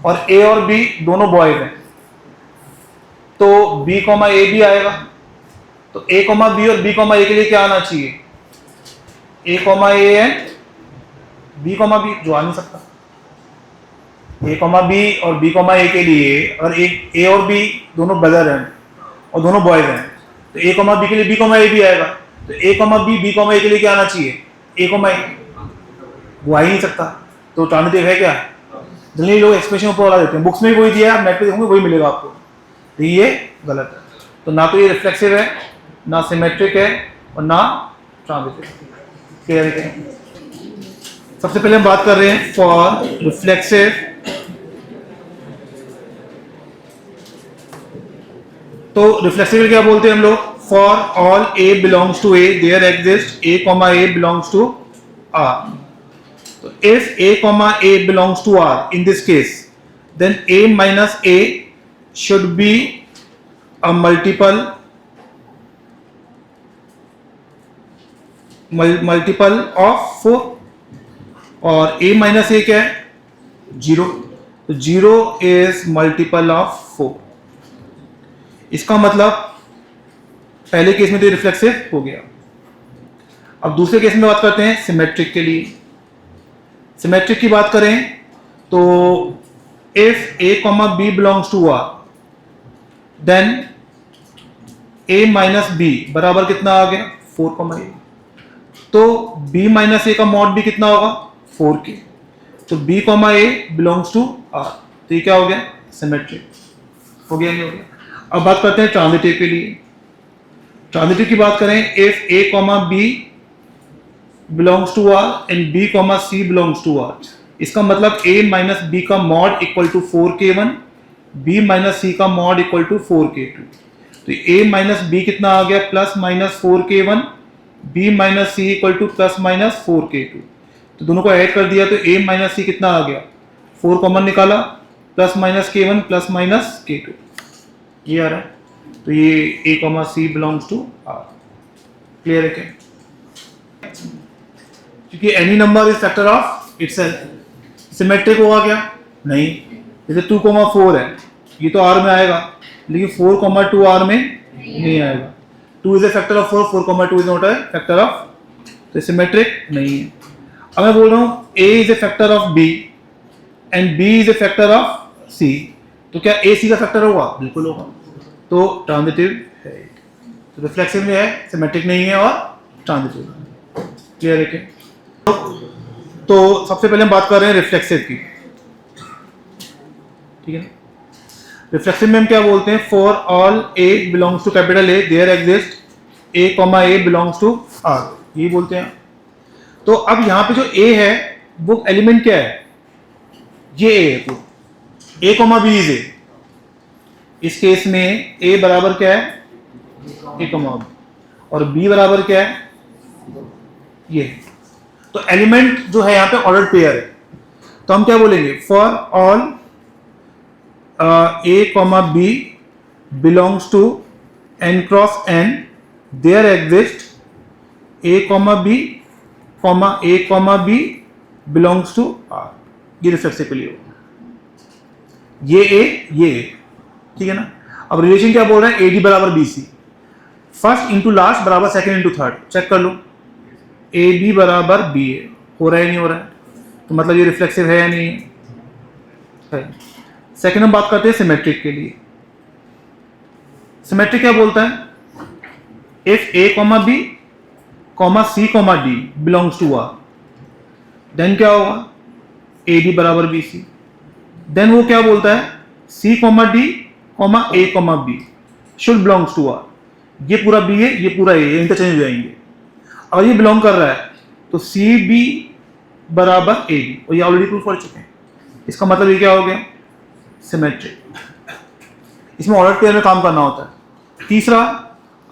[SPEAKER 1] और ए और बी दोनों बॉयज हैं, तो बी कॉमा ए भी आएगा। तो ए कॉमा बी और बी कॉमा ए के लिए क्या आना चाहिए? A comma A and B comma B, जो आ नहीं सकता। ए कॉमा बी और बी कॉमा ए के लिए अगर एक ए और बी दोनों ब्रदर हैं और दोनों बॉयज हैं, तो ए कॉमा बी के लिए बी कॉमा ए भी आएगा। तो A comma B comma A के लिए क्या आना चाहिए? ए कॉमा ए, वो आ ही नहीं सकता। तो ट्रांजिटिव है क्या? जनरली लोग एक्सप्रेशन ऊपर वाला देते हैं, बुक्स में वही दिया है, नेट पे देखोगे वही मिलेगा आपको। तो ये गलत है। तो ना तो ये रिफ्लेक्सिव है, ना सिमेट्रिक है, और ना ट्रांजिटिव। क्लियर है क्या? सबसे पहले हम बात कर रहे हैं फॉर रिफ्लेक्सिव। तो रिफ्लेक्सिव क्या बोलते हैं हम लोग? For all A belongs to A there exist A comma A belongs to R. तो if a comma a belongs to R in this case, then a minus a should be a multiple of 4, और a minus a क्या है? 0। तो 0 is multiple of 4। इसका मतलब पहले case में तो रिफ्लेक्सिव हो गया। अब दूसरे केस में बात करते हैं सिमेट्रिक के लिए। सिमेट्रिक की बात करें तो if a comma B belongs to R, then a minus B बराबर कितना आ गया? 4 कॉमा ए। तो b माइनस ए का मॉड भी कितना होगा? 4 के। तो b comma A belongs to R. तो ये क्या हो गया? सिमेट्रिक हो गया, नहीं हो गया? अब बात करते हैं ट्रांजिटिव के लिए। ट्रांजिटिव की बात करें, if a comma B belongs to R and B comma C belongs to R, इसका मतलब A माइनस B का mod equal to 4k1, B minus C का मॉड इक्वल टू 4k2। तो A माइनस B कितना आ गया? Plus minus 4k1, B minus C equal to plus minus 4k2। तो दोनों को ऐड कर दिया तो A माइनस C कितना आ गया? 4 कॉमन निकाला, plus minus k1 plus minus k2, ये आ रहा है। तो ये A comma C belongs to R। Clear है क्या? क्योंकि any number is factor of itself. Symmetric होगा क्या? नहीं। जैसे 2,4 है, ये तो R में आएगा, लेकिन 4,2 R में नहीं आएगा। 2 is a factor of 4, 4,2 is not a factor of, तो सिमेट्रिक नहीं है। अब मैं बोल रहा हूँ A is a factor of B and B is a factor of C, तो क्या A C का फैक्टर होगा? बिल्कुल होगा। तो ट्रांजिटिव है। तो रिफ्लेक्सिव में है, सिमेट्रिक नहीं है, और ट्रांजिटिव। क्लियर है क्या? तो सबसे पहले हम बात कर रहे हैं रिफ्लेक्सिव की, ठीक है ना? रिफ्लेक्सिव में हम क्या बोलते हैं? For all A belongs to capital A there exist A comma A belongs to R, ये बोलते हैं। तो अब यहाँ पे जो ए है वो एलिमेंट क्या है? ये ए है। तो ए कॉमा बी इज ए। इस केस में ए बराबर क्या है? ए कॉमा बी, और बी बराबर क्या है? ये। तो एलिमेंट जो है यहाँ पे ऑर्डर्ड पेयर है। तो हम क्या बोलेंगे? For all A comma B belongs to N cross N there exist A comma B belongs to R. ये रिफ्लेक्सिव के लिए होगा। ये ए, ठीक है ना? अब रिलेशन क्या बोल रहा है? ए डी बराबर B C. First into last बराबर सेकंड इंटू थर्ड, चेक कर लो। ए बी बराबर बी ए, हो रहा है नहीं हो रहा है? तो मतलब ये रिफ्लेक्सिव है या नहीं है? सेकंड हम बात करते हैं सिमेट्रिक के लिए। सिमेट्रिक क्या बोलता है? If A comma B comma C comma D belongs to R, then क्या होगा? ए डी बराबर बी सी। देन वो क्या बोलता है? C comma D comma A comma B should belongs to R. ये पूरा बी है, ये पूरा ए, इंटरचेंज हो जाएंगे। और ये बिलोंग कर रहा है तो सी बी बराबर ए डी, और ये ऑलरेडी प्रूफ कर चुके हैं। इसका मतलब ये क्या हो गया? सिमेट्रिक। इसमें ऑर्डर पेयर में काम करना होता है। तीसरा,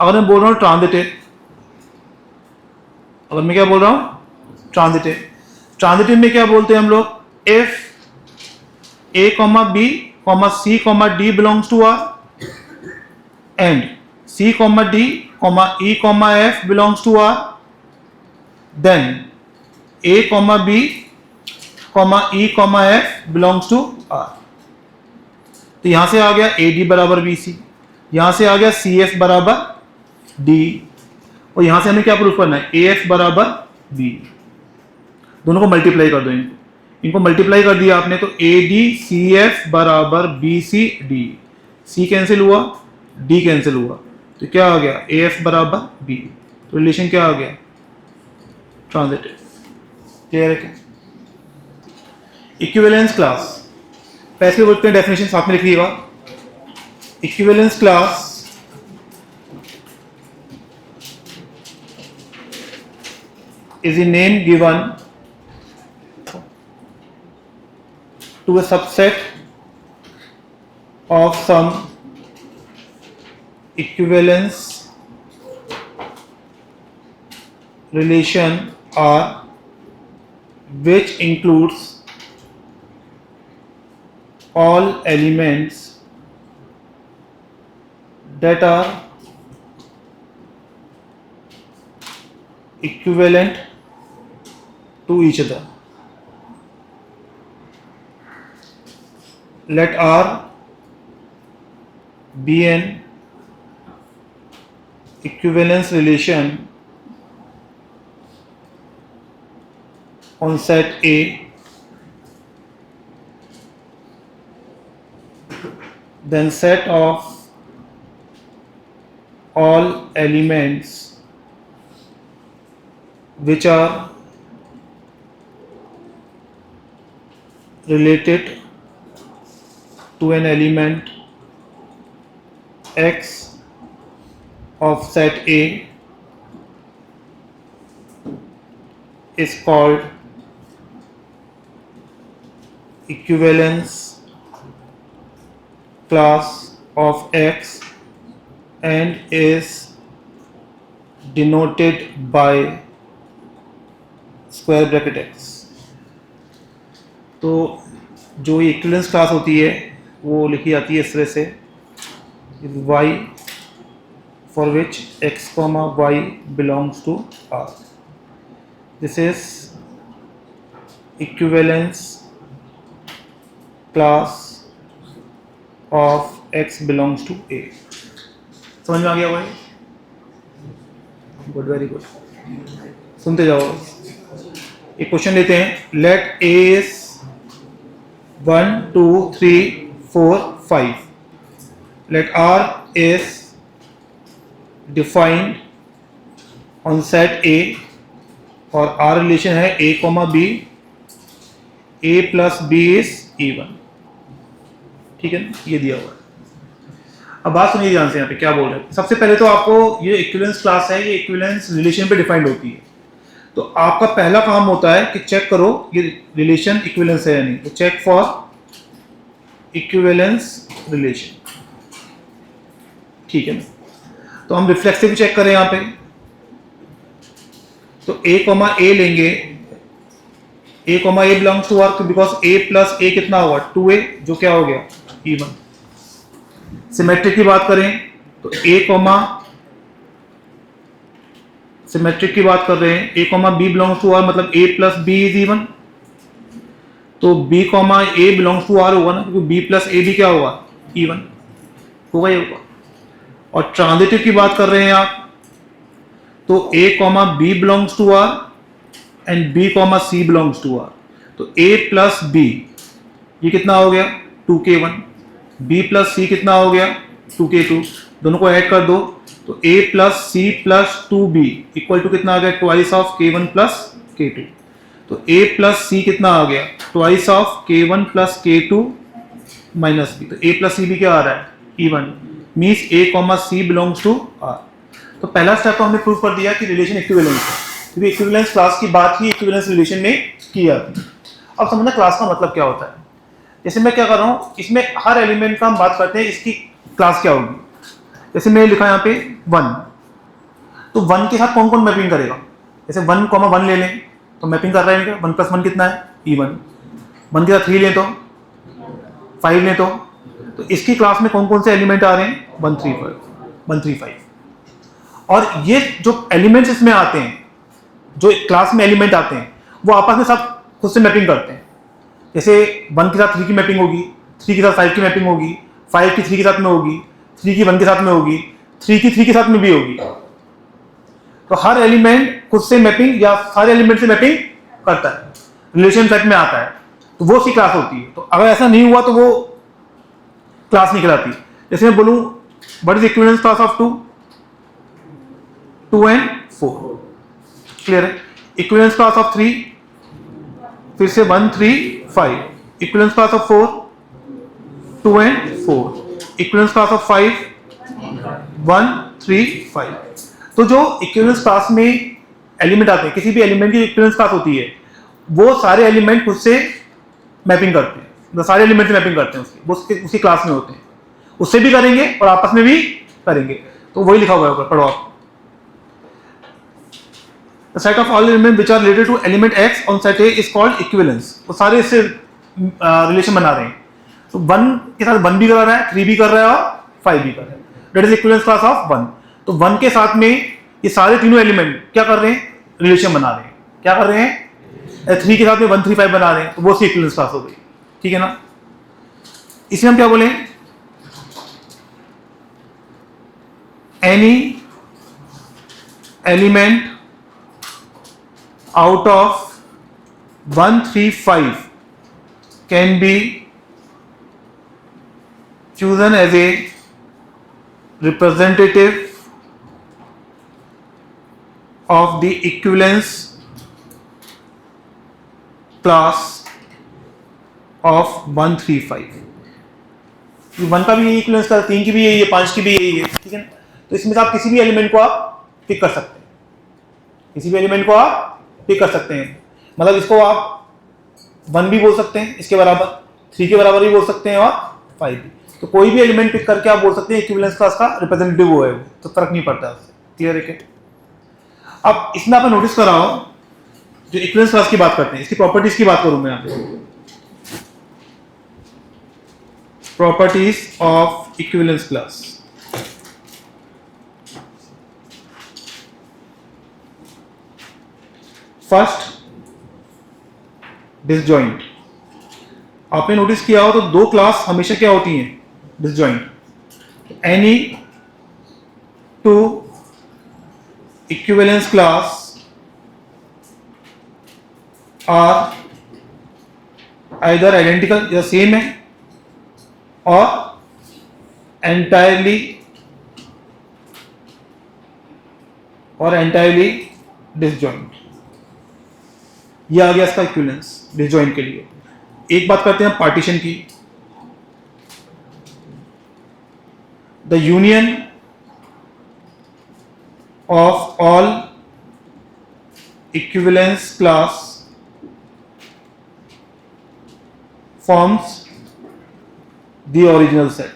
[SPEAKER 1] अगर मैं बोल रहा हूं ट्रांजिटिव, अगर मैं क्या बोल रहा हूं? ट्रांजिटिव। ट्रांजिटिव में क्या बोलते हैं हम लोग? If A comma B comma C comma D belongs to R and C comma D comma E comma F belongs to R, then A comma B comma E comma F belongs to R. तो यहां से आ गया ए D बराबर B सी, यहां से आ गया C F बराबर D, और यहां से हमें क्या प्रूफ करना है? ए एफ बराबर बी। दोनों को मल्टीप्लाई कर दो, इनको मल्टीप्लाई कर दिया आपने तो ए डी सी एफ बराबर बी सी डी। सी कैंसिल हुआ, डी कैंसिल हुआ, तो क्या आ गया? ए एफ बराबर बी। तो रिलेशन क्या आ गया? ट्रांजिटिव। क्लियर है क्या? इक्विवेलेंस क्लास, पैसे बोलते हैं, डेफिनेशन साथ में लिख लीजिएगा। Equivalence class is a name given to a subset of some equivalence relation R which includes all elements that are equivalent to each other. Let R be an equivalence relation on set A then set of all elements which are related to an element X of set A is called equivalence class of X and is denoted by square bracket X। तो जो ये equivalence class होती है वो लिखी जाती है इस तरह से, y for which x, y belongs to R। This is equivalence class of x belongs to A। समझ में आ गया भाई? Good, very good. सुनते जाओ। एक क्वेश्चन लेते हैं। Let A is 1 2 3 4 5, let R is defined on set A और R रिलेशन है A, B, A plus B is even। ठीक है ना, ये दिया हुआ है। अब बात सुनिए ध्यान से, यहाँ पे क्या बोल रहे हैं। सबसे पहले तो आपको ये इक्विवेलेंस क्लास है, ये इक्विवेलेंस रिलेशन पे डिफाइंड होती है। तो आपका पहला काम होता है कि चेक करो ये रिलेशन इक्विवेलेंस है या नहीं। तो चेक फॉर इक्विवेलेंस रिलेशन, ठीक है ना। तो हम रिफ्लेक्सिव चेक करें यहाँ पे, तो A कॉमा A लेंगे, A comma A belongs to R, because A plus A कितना होगा 2A, जो क्या हो गया इवन। सिमेट्रिक की बात करें तो A कॉमा, सिमेट्रिक की बात कर रहे हैं, A comma B belongs to R, मतलब A plus B is even. तो B comma A belongs to R होगा ना, क्योंकि B प्लस A भी क्या होगा इवन होगा, ये होगा। और ट्रांजिटिव की बात कर रहे हैं आप, तो a comma B belongs to R and b comma C belongs to R. तो a प्लस बी ये कितना हो गया 2k1, b प्लस सी कितना हो गया 2k2, दोनों को ऐड कर दो तो a plus C plus 2b equal to कितना आ गया twice of k1 plus k2। तो a प्लस सी कितना आ गया twice of k1 plus k2 minus b। तो a प्लस सी भी क्या आ रहा है even, means a comma C belongs to r। तो पहला स्टेप तो हमने प्रूव कर दिया कि रिलेशन इक्विवेलेंस है, क्योंकि इक्विवेलेंस क्लास की बात ही इक्विवेलेंस रिलेशन में की जाती है। अब समझना क्लास का मतलब क्या होता है। जैसे मैं क्या कर रहा हूँ, इसमें हर एलिमेंट का हम बात करते हैं इसकी क्लास क्या होगी। जैसे मैंने लिखा यहाँ पे 1, तो 1 के साथ कौन कौन मैपिंग करेगा। जैसे 1,1 ले लें तो मैपिंग कर रहे हैं 1 + 1 कितना है E1, 1 के साथ 3 लें तो 5 लें तो इसकी क्लास में कौन कौन से एलिमेंट आ रहे हैं 135। और ये जो एलिमेंट्स इसमें आते हैं, जो क्लास में एलिमेंट आते हैं, वो आपस में सब खुद से मैपिंग करते हैं। जैसे 1 के साथ 3 की मैपिंग होगी, 3 के साथ 5 की मैपिंग होगी, 5 की 3 के साथ में होगी, 3 की 1 के साथ में होगी, 3 की 3 के साथ में भी होगी। तो हर एलिमेंट खुद से मैपिंग या सारे एलिमेंट से मैपिंग करता है, रिलेशन सेट में आता है, तो वो सी क्लास होती है। तो अगर ऐसा नहीं हुआ तो वो क्लास नहीं कहलाती। जैसे मैं बोलूं what is equivalence class of 2 and 4, clear है। इक्विवेलेंस क्लास ऑफ 3 फिर से 1 3 5, equivalence class of 4 2 and 4, equivalence class of 5 1 3 5। तो जो इक्विवेलेंस क्लास में एलिमेंट आते हैं, किसी भी एलिमेंट की इक्विवेलेंस क्लास होती है, वो सारे एलिमेंट खुद से मैपिंग करते हैं, तो सारे एलिमेंट से मैपिंग करते हैं वो उसी क्लास में होते हैं, उससे भी करेंगे और आपस में भी करेंगे। तो वही लिखा हुआ है ऊपर, पढ़ो आप। The set of all elements which are related to element x on set A is called equivalence। तो सारे इससे रिलेशन बना रहे हैं। तो 1 के साथ 1 भी कर रहा है, 3 भी कर रहा है और 5 भी कर रहा है, that is equivalence class of 1। तो 1 के साथ में ये सारे तीनों एलिमेंट क्या कर रहे हैं, रिलेशन बना रहे हैं। क्या कर रहे हैं, 3 के साथ में 1 3 5 बना रहे हैं, तो वो सी इक्विवेलेंस क्लास हो गई, ठीक है ना। इसे हम क्या बोले, any element out of 1 3 5 can be chosen as a representative of the equivalence class of 1 3 5। 1 का भी यही इक्विवेलेंस था, 3 की भी यही है, 5 की भी यही है, ठीक है ना। तो इसमें से आप किसी भी एलिमेंट को आप पिक कर सकते हैं, किसी भी एलिमेंट को आप पिक कर सकते हैं। मतलब इसको आप 1 भी बोल सकते हैं इसके बराबर, 3 के बराबर भी बोल सकते हैं और 5 भी। तो कोई भी एलिमेंट पिक करके आप बोल सकते हैं इक्विवेलेंस क्लास का रिप्रेजेंटेटिव वो है, तो फर्क नहीं पड़ता उससे, क्लियर है क्या। अब इसमें आपने नोटिस करा हो, जो इक्विवेलेंस क्लास की बात करते हैं, इसकी प्रॉपर्टीज की बात करूं मैं यहाँ पे, properties of equivalence class. First, disjoint. आपने नोटिस किया हो तो 2 क्लास हमेशा क्या होती हैं, disjoint. Any 2 equivalence class are either identical या सेम है और एंटायरली डिसजॉइंट। ये आ गया इसका इक्विवेलेंस डिसजॉइंट के लिए। एक बात करते हैं पार्टीशन की। The union of all equivalence class forms the original set.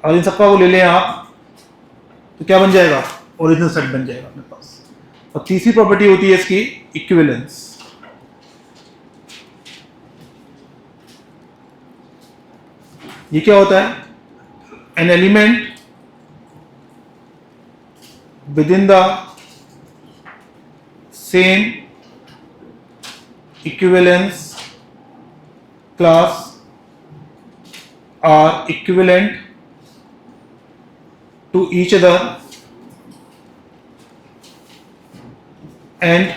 [SPEAKER 1] और इन सबका वो ले लें आप तो क्या बन जाएगा, ओरिजिनल सेट बन जाएगा अपने पास। और तीसरी प्रॉपर्टी होती है इसकी इक्विवेलेंस। ये क्या होता है, an element within the same equivalence class are equivalent to each other and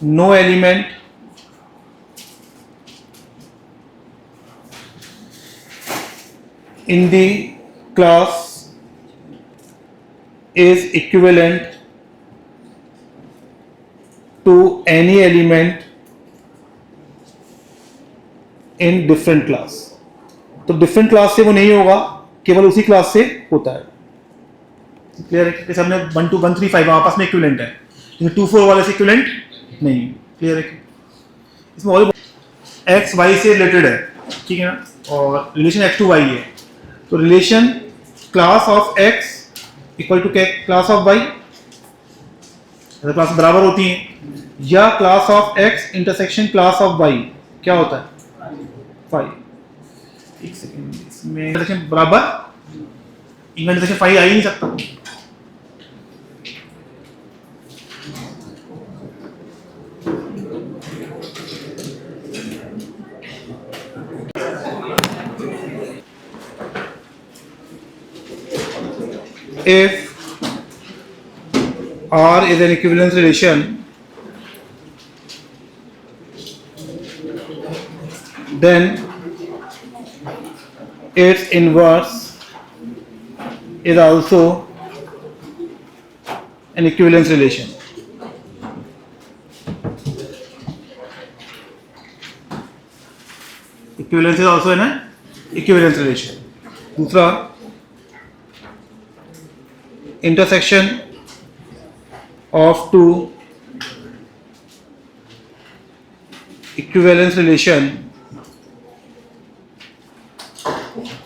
[SPEAKER 1] no element in the class is equivalent to any element in different class. तो different class से वो नहीं होगा, केवल उसी class से होता है. क्लियर है? जैसे हमने 1 2 1 3 5 आपस में इक्विवेलेंट है, लेकिन 2 4 वाले से इक्विवेलेंट नहीं. क्लियर है? इसमें और x y से रिलेटेड है, ठीक है ना, और रिलेशन x to y है. तो relation class of x equal to class of y, class बराबर होती हैं, या class of x intersection class of y क्या होता है? 5. एक सेकेंड, इसमें इंटरसेक्शन बराबर, इनका इंटरसेक्शन 5 आ ही नहीं सकता. If R is an equivalence relation, then its inverse is also an equivalence relation. Equivalence is also an equivalence relation. दूसरा, intersection of two equivalence relation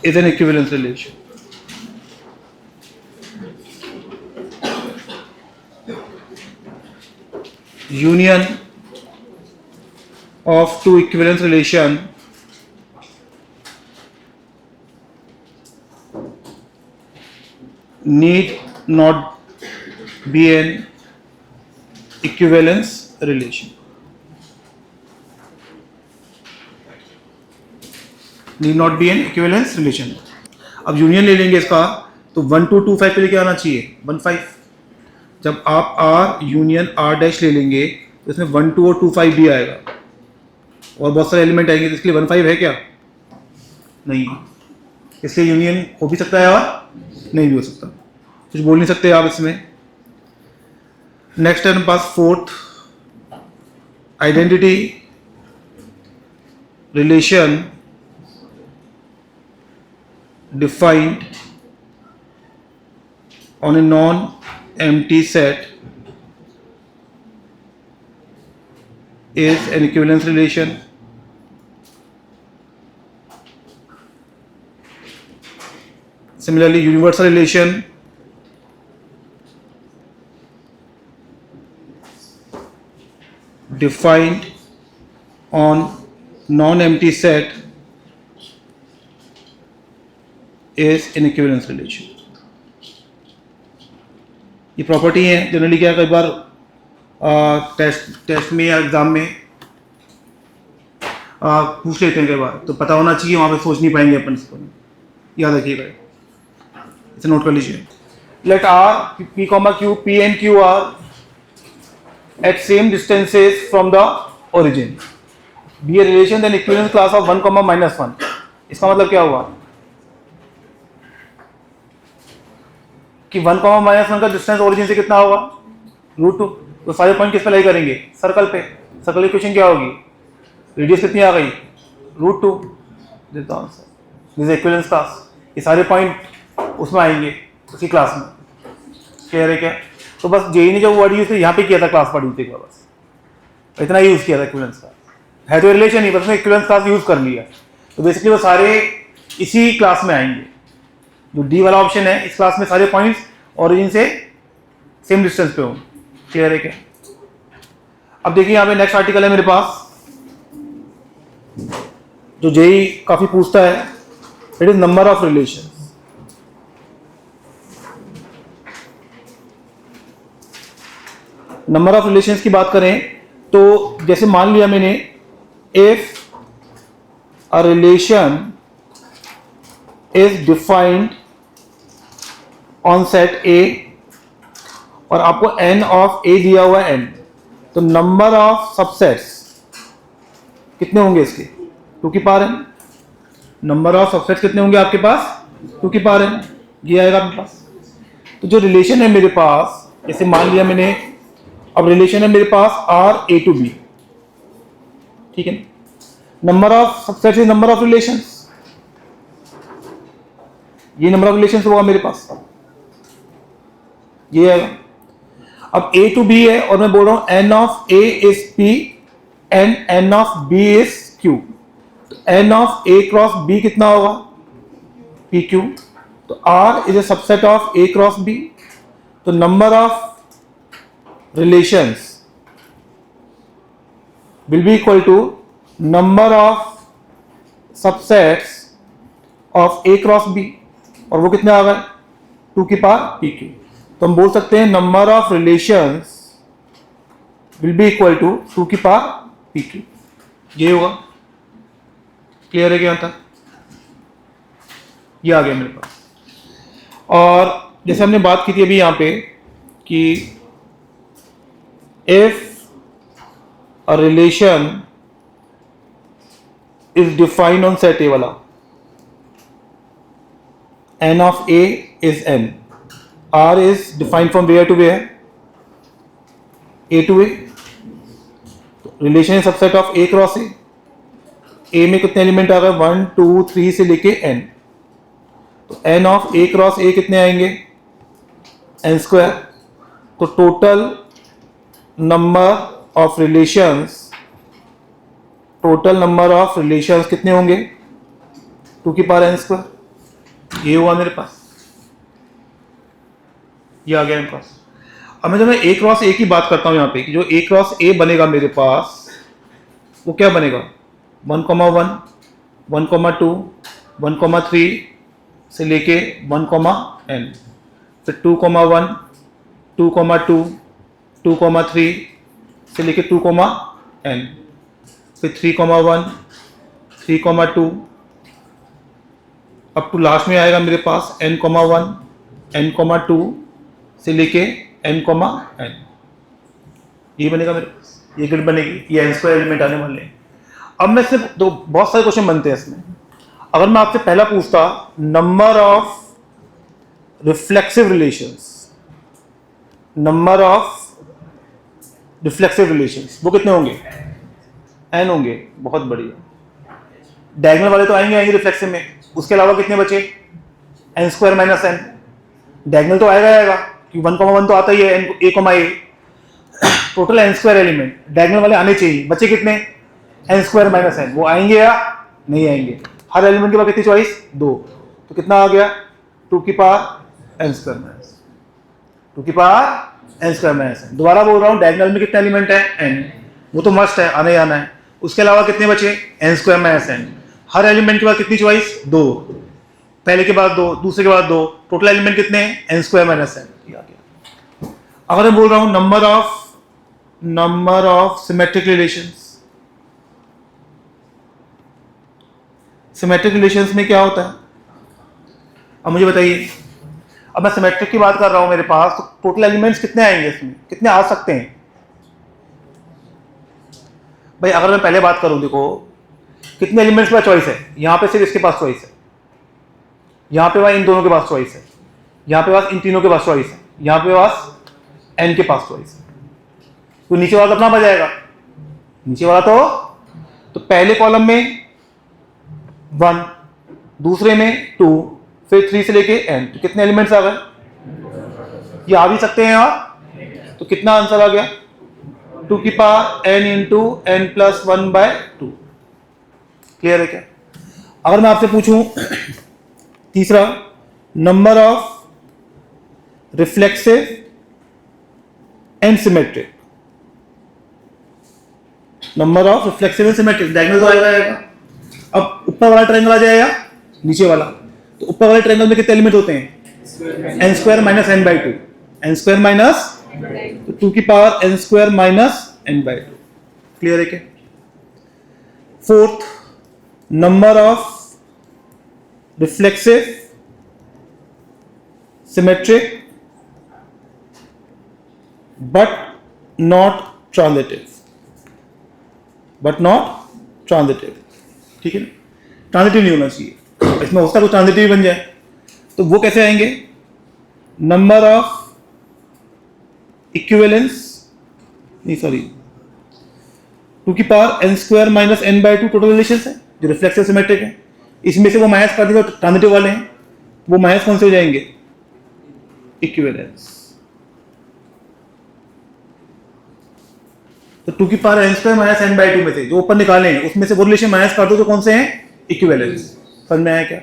[SPEAKER 1] is an equivalence relation. Union of two equivalence relation need not be an equivalence relation. Need not be an equivalence relation. अब union ले लेंगे इसका, तो 1 2 2 5 पे लेके आना चाहिए 1 5. जब आप R यूनियन R डैश ले लेंगे तो इसमें 1 2 और 2 5 भी आएगा, और बहुत सारे एलिमेंट आएंगे, तो इसके लिए 1 5 है क्या? नहीं. इसलिए यूनियन हो भी सकता है और नहीं भी हो सकता, कुछ बोल नहीं सकते आप इसमें. नेक्स्ट है हमारे पास fourth, identity relation defined on a non empty set is an equivalence relation. Similarly, universal relation defined on non-empty set is an equivalence relation. ये प्रॉपर्टी है जनरली क्या कई बार टेस्ट में या एग्जाम में पूछ लेते हैं कई बार, तो पता होना चाहिए, वहाँ पे सोच नहीं पाएंगे अपन इसको. याद रखिएगा, इसे नोट कर लीजिए. Let R P comma Q, P and Q are at same distances from the origin. Be a relation then equivalence class of 1 comma minus 1. इसका मतलब क्या हुआ कि 1 comma minus 1 का डिस्टेंस ओरिजिन से कितना होगा? √2. तो सारे पॉइंट किस पे लाई करेंगे? सर्कल पे. सर्कल इक्वेशन क्या होगी? रेडियस कितनी आ गई? √2. देता हूँ answer. This is equivalence class. ये सारे पॉइंट उसमें आएंगे उसी क्लास में. क्लियर है क्या? तो बस जेई ने जो वर्ड यूज किया यहाँ पे किया था, क्लास वर्ड यूज किया, बस इतना यूज किया था. इक्विवेलेंस क्लास है तो रिलेशन ही, बस में इक्विवेलेंस क्लास यूज कर लिया. तो बेसिकली वो सारे इसी क्लास में आएंगे. जो डी वाला ऑप्शन है, इस क्लास में सारे पॉइंट्स ओरिजिन से सेम डिस्टेंस पे होंगे. क्लियर है क्या? अब देखिए यहाँ पे नेक्स्ट आर्टिकल है मेरे पास, जो जेई काफी पूछता है. It is number of relation. Number of relations की बात करें तो जैसे मान लिया मैंने, if a relation is defined on set ए और आपको n ऑफ a दिया हुआ है n, तो नंबर ऑफ सबसेट्स कितने होंगे इसके? 2 की power n। Number of subsets कितने होंगे आपके पास? 2 की पावर n। ये आएगा आपके पास। तो जो रिलेशन है मेरे पास, जैसे मान लिया मैंने, अब रिलेशन है मेरे पास R A to B, ठीक है। Number of subsets is number of relations, ये नंबर ऑफ रिलेशंस होगा मेरे पास, ये आएगा। अब A to B है और मैं बोल रहा हूं n of A is P and n of B is Q, तो n of A cross B कितना होगा? PQ। तो R is a subset of A cross B, तो number of relations will be equal to number of subsets of A cross B, और वो कितने आ गए? 2 की पावर PQ। तो हम बोल सकते हैं number of relations will be equal to 2 की पावर PQ। ये होगा। क्लियर है क्या यहां तक? ये आ गया मेरे पास। और जैसे हमने बात की थी अभी यहां पे कि if a relation is defined on set A वाला, n of A is n, R is defined from where to where? A to A। तो रिलेशन है subset of A cross A। A में कितने एलिमेंट आ गए? 1 2 3 से लेके n, तो n of A cross A कितने आएंगे? n square. तो total number of relations, total number of relations कितने होंगे? 2 की पावर n स्क्वायर। ये हुआ मेरे पास, ये आ गया मेरे पास। अब मैं जब मैं A क्रॉस A की बात करता हूं यहां पे, कि जो A क्रॉस A बनेगा मेरे पास, वो क्या बनेगा? 1,1 1,2 1,3 से लेके 1,n, फिर 2,1 2,2 2,3 से लेके 2,n, फिर 3,1 3,2 अप टू लास्ट में आएगा मेरे पास n,1 n,2 से लेके n,n। ये बनेगा मेरे पास, ये ग्रिड बनेगी, ये n स्क्वायर एलिमेंट आने वाले हैं। अब मैं सिर्फ दो, बहुत सारे क्वेश्चन बनते हैं इसमें। अगर मैं आपसे पहला पूछता number of reflexive relations, number of reflexive relations वो कितने होंगे? n होंगे। बहुत बढ़िया। डायगोनल वाले तो आएंगे रिफ्लेक्सिव में, उसके अलावा कितने बचे? n square minus n। Diagonal तो आएगा कि 1,1 तो आता ही है a, total n square element diagonal वाले आने चाहिए। बचे कितने? n square minus n। वो आएंगे या नहीं आएंगे? हर एलिमेंट के बाद कितनी चॉइस? 2। तो कितना आ गया? 2 की पावर n स्क्वायर माइनस 2 की power n square minus n। दोबारा बोल रहा हूँ, डायगोनल में कितने एलिमेंट है? n। वो तो मस्ट है, आने ही आना है। उसके अलावा कितने बचे? n square minus n। हर एलिमेंट के बाद कितनी चॉइस? 2। पहले के बाद 2, दूसरे के बाद 2, टोटल एलिमेंट कितने हैं? n square minus n। अगर मैं बोल रहा हूं number of symmetric relations, symmetric relations में क्या होता है? अब मुझे बताइए, अब मैं सिमेट्रिक की बात कर रहा हूं मेरे पास, तो टोटल एलिमेंट्स कितने आएंगे इसमें? कितने आ सकते हैं भाई? अगर मैं पहले बात करूं, देखो कितने एलिमेंट्स का चॉइस है? यहां पे सिर्फ इसके पास चॉइस है, यहां पे इन दोनों के पास चॉइस है, यहां पे इन तीनों के पास चॉइस है, यहां पे n के पास चॉइस है। तो नीचे वाला अपना बच जाएगा। नीचे वाला तो पहले कॉलम में 1, दूसरे में 2, फिर 3 से लेके n, तो कितने एलिमेंट्स आ गए? ये आ भी सकते हैं यहां। तो कितना आंसर आ गया? 2 की power n into n plus 1/2। Clear है क्या? अगर मैं आपसे पूछूं तीसरा, number of reflexive and symmetric, number of reflexive and symmetric, diagonal तो आएगा। अब ऊपर वाला ट्रायंगल आ जाएगा, नीचे वाला। तो ऊपर वाले ट्रायंगल में कितने एलिमेंट होते हैं? n square minus n/2, n square minus 2 की power n square minus n/2। Clear है क्या? Fourth, number of reflexive symmetric but not transitive, ठीक है ना, ट्रांजिटिव नहीं होना चाहिए, इसमें हो सकता है कुछ ट्रांजिटिव बन जाए, तो वो कैसे आएंगे, नंबर ऑफ इक्विवेलेंस, नहीं सॉरी, 2 की power n square minus n by 2 total relations है जो रिफ्लेक्सिव सिमेट्रिक है, इसमें से वो माइनस कर देंगे, ट्रांजिटिव वाले हैं, वो माइनस कौन से हो जाएंगे, इक्विवेलेंस। तो 2 की power n square minus n by 2 में से जो ऊपर निकाले हैं उसमें से वो रिलेशन माइनस कर दो तो कौन से हैं, इक्विवेलेंस। समझ में आया क्या?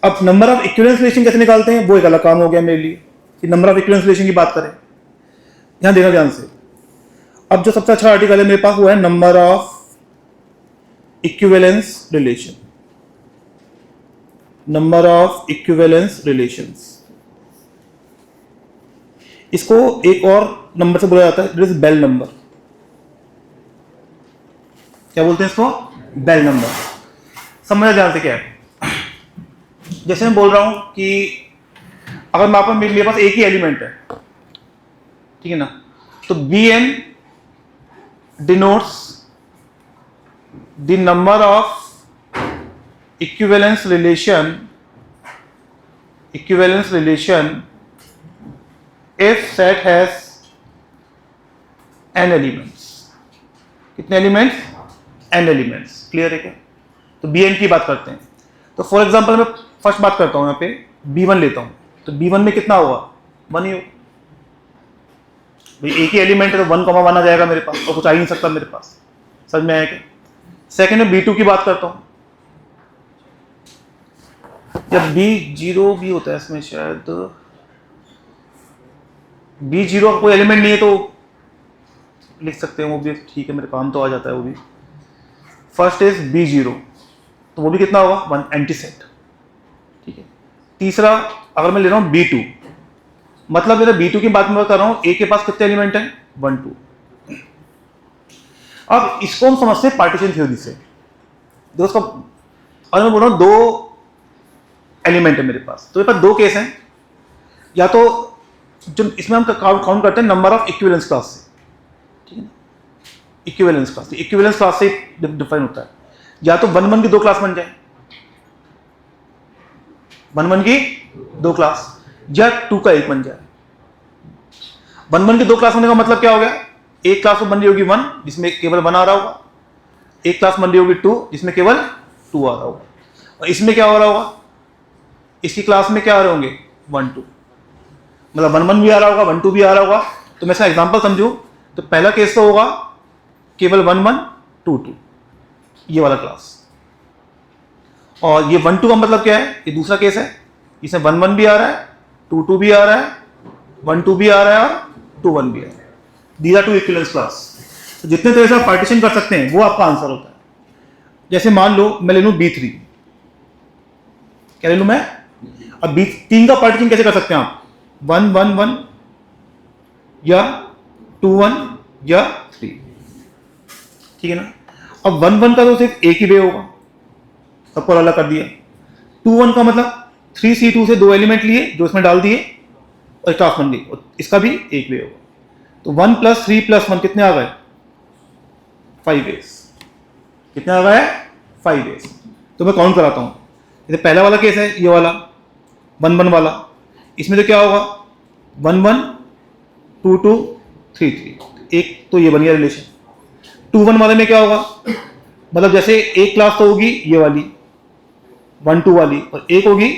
[SPEAKER 1] अब नंबर ऑफ इक्विवेलेंस रिलेशन कैसे निकालते हैं वो एक अलग काम हो गया मेरे लिए, कि नंबर ऑफ इक्विवेलेंस रिलेशन की बात करें, ध्यान देना ध्यान से। अब जो सबसे अच्छा आर्टिकल है मेरे पास वो है number of equivalence relation, number of equivalence relations. इसको एक और नंबर से बोला जाता है, इट इज बेल नंबर। क्या बोलते हैं इसको, बेल नंबर। समझना ध्यान से क्या है, जैसे मैं बोल रहा हूं कि अगर मेरे पास एक ही एलिमेंट है, ठीक है ना, तो Bn denotes the number of equivalence relation if set has n elements। कितने एलिमेंट्स, n एलिमेंट्स। क्लियर है क्या? तो Bn की बात करते हैं, तो फॉर एग्जांपल मैं फर्स्ट बात करता हूं, यहां पे B1 लेता हूं, तो B1 में कितना होगा, 1 ही होगा भाई, एक ही एलिमेंट है तो 1, 1 आ जाएगा मेरे पास, और कुछ आ ही नहीं सकता मेरे पास। समझ में आया क्या? सेकेंड में B2 की बात करता हूं, जब B0 भी होता है इसमें, शायद B0 का कोई एलिमेंट नहीं है तो लिख सकते हैं, वो भी ठीक है, मेरे काम तो आ जाता है वो भी। फर्स्ट इज B0, तो वो भी कितना होगा, 1 एंटीसेट, ठीक है। तीसरा अगर मैं ले रहा हूं B2, मतलब मेरा B2 की बात मैं कर रहा हूं, A के पास कितने एलिमेंट हैं, 1 2। अब इसको हम समझते हैं पार्टीशन थ्योरी से। दोस्तों अगर मैं बोल रहा हूं 2 एलिमेंट है मेरे पास, तो मेरे पास 2 केस हैं, या तो जो इसमें हम काउंट करते हैं नंबर ऑफ इक्विवेलेंस क्लास से, ठीक है ना, इक्विवेलेंस क्लास से डिफाइन होता है, या तो 1 1 की 2 क्लास बन जाए, 1 1 की 2 क्लास, या 2 का 1 बन जाए। 1 1 की 2 क्लास होने का मतलब क्या हो गया, एक क्लास तो बन रही होगी 1 जिसमें केवल 1 आ रहा होगा, एक क्लास बन रही होगी 2 जिसमें केवल 2 आ रहा होगा, और इसमें क्या हो रहा होगा, इसकी क्लास में क्या आ रहे होंगे, 1 2, मतलब 1 1 भी आ रहा होगा, 1 2 भी आ रहा होगा। तो मैं इसका एग्जांपल समझूं तो पहला केस तो होगा केवल 1 1 2 2, ये वाला क्लास, और ये 1 2 का मतलब क्या है, ये दूसरा केस है, इसमें 1 1 भी आ रहा है, 2 2 भी आ रहा है, 1 2 भी आ रहा है, और 2 1 भी आ रहा है। These are 2 equivalence class। तो जितने तरह से आप पार्टीशन कर सकते हैं वो आपका आंसर होता है। जैसे मान लो मैं ले लूं B3, क्या ले लूं मैं, अब B3 का पार्टीशन कैसे कर सकते हैं आप, 1 1 1 या 2 1 या 3, ठीक है ना। अब 1 1 का तो सिर्फ एक ही वे होगा, सबको अलग कर दिया। 2 1 का मतलब 3C2 से 2 एलिमेंट लिए जो इसमें डाल दिए और क्लास बन गई, और इसका भी एक वे होगा। तो 1 + 3 + 1 कितने आ गए, 5 वेज। कितने आ गए, 5 वेज। तो मैं काउंट कराता हूं, जैसे पहला वाला केस है ये वाला 1 1 वाला, इसमें तो क्या होगा 1 1 2 2 3 3, एक तो ये बन गया रिलेशन। 2 1 वाले में क्या होगा, मतलब जैसे एक क्लास तो होगी ये वाली 1 2 वाली, और एक होगी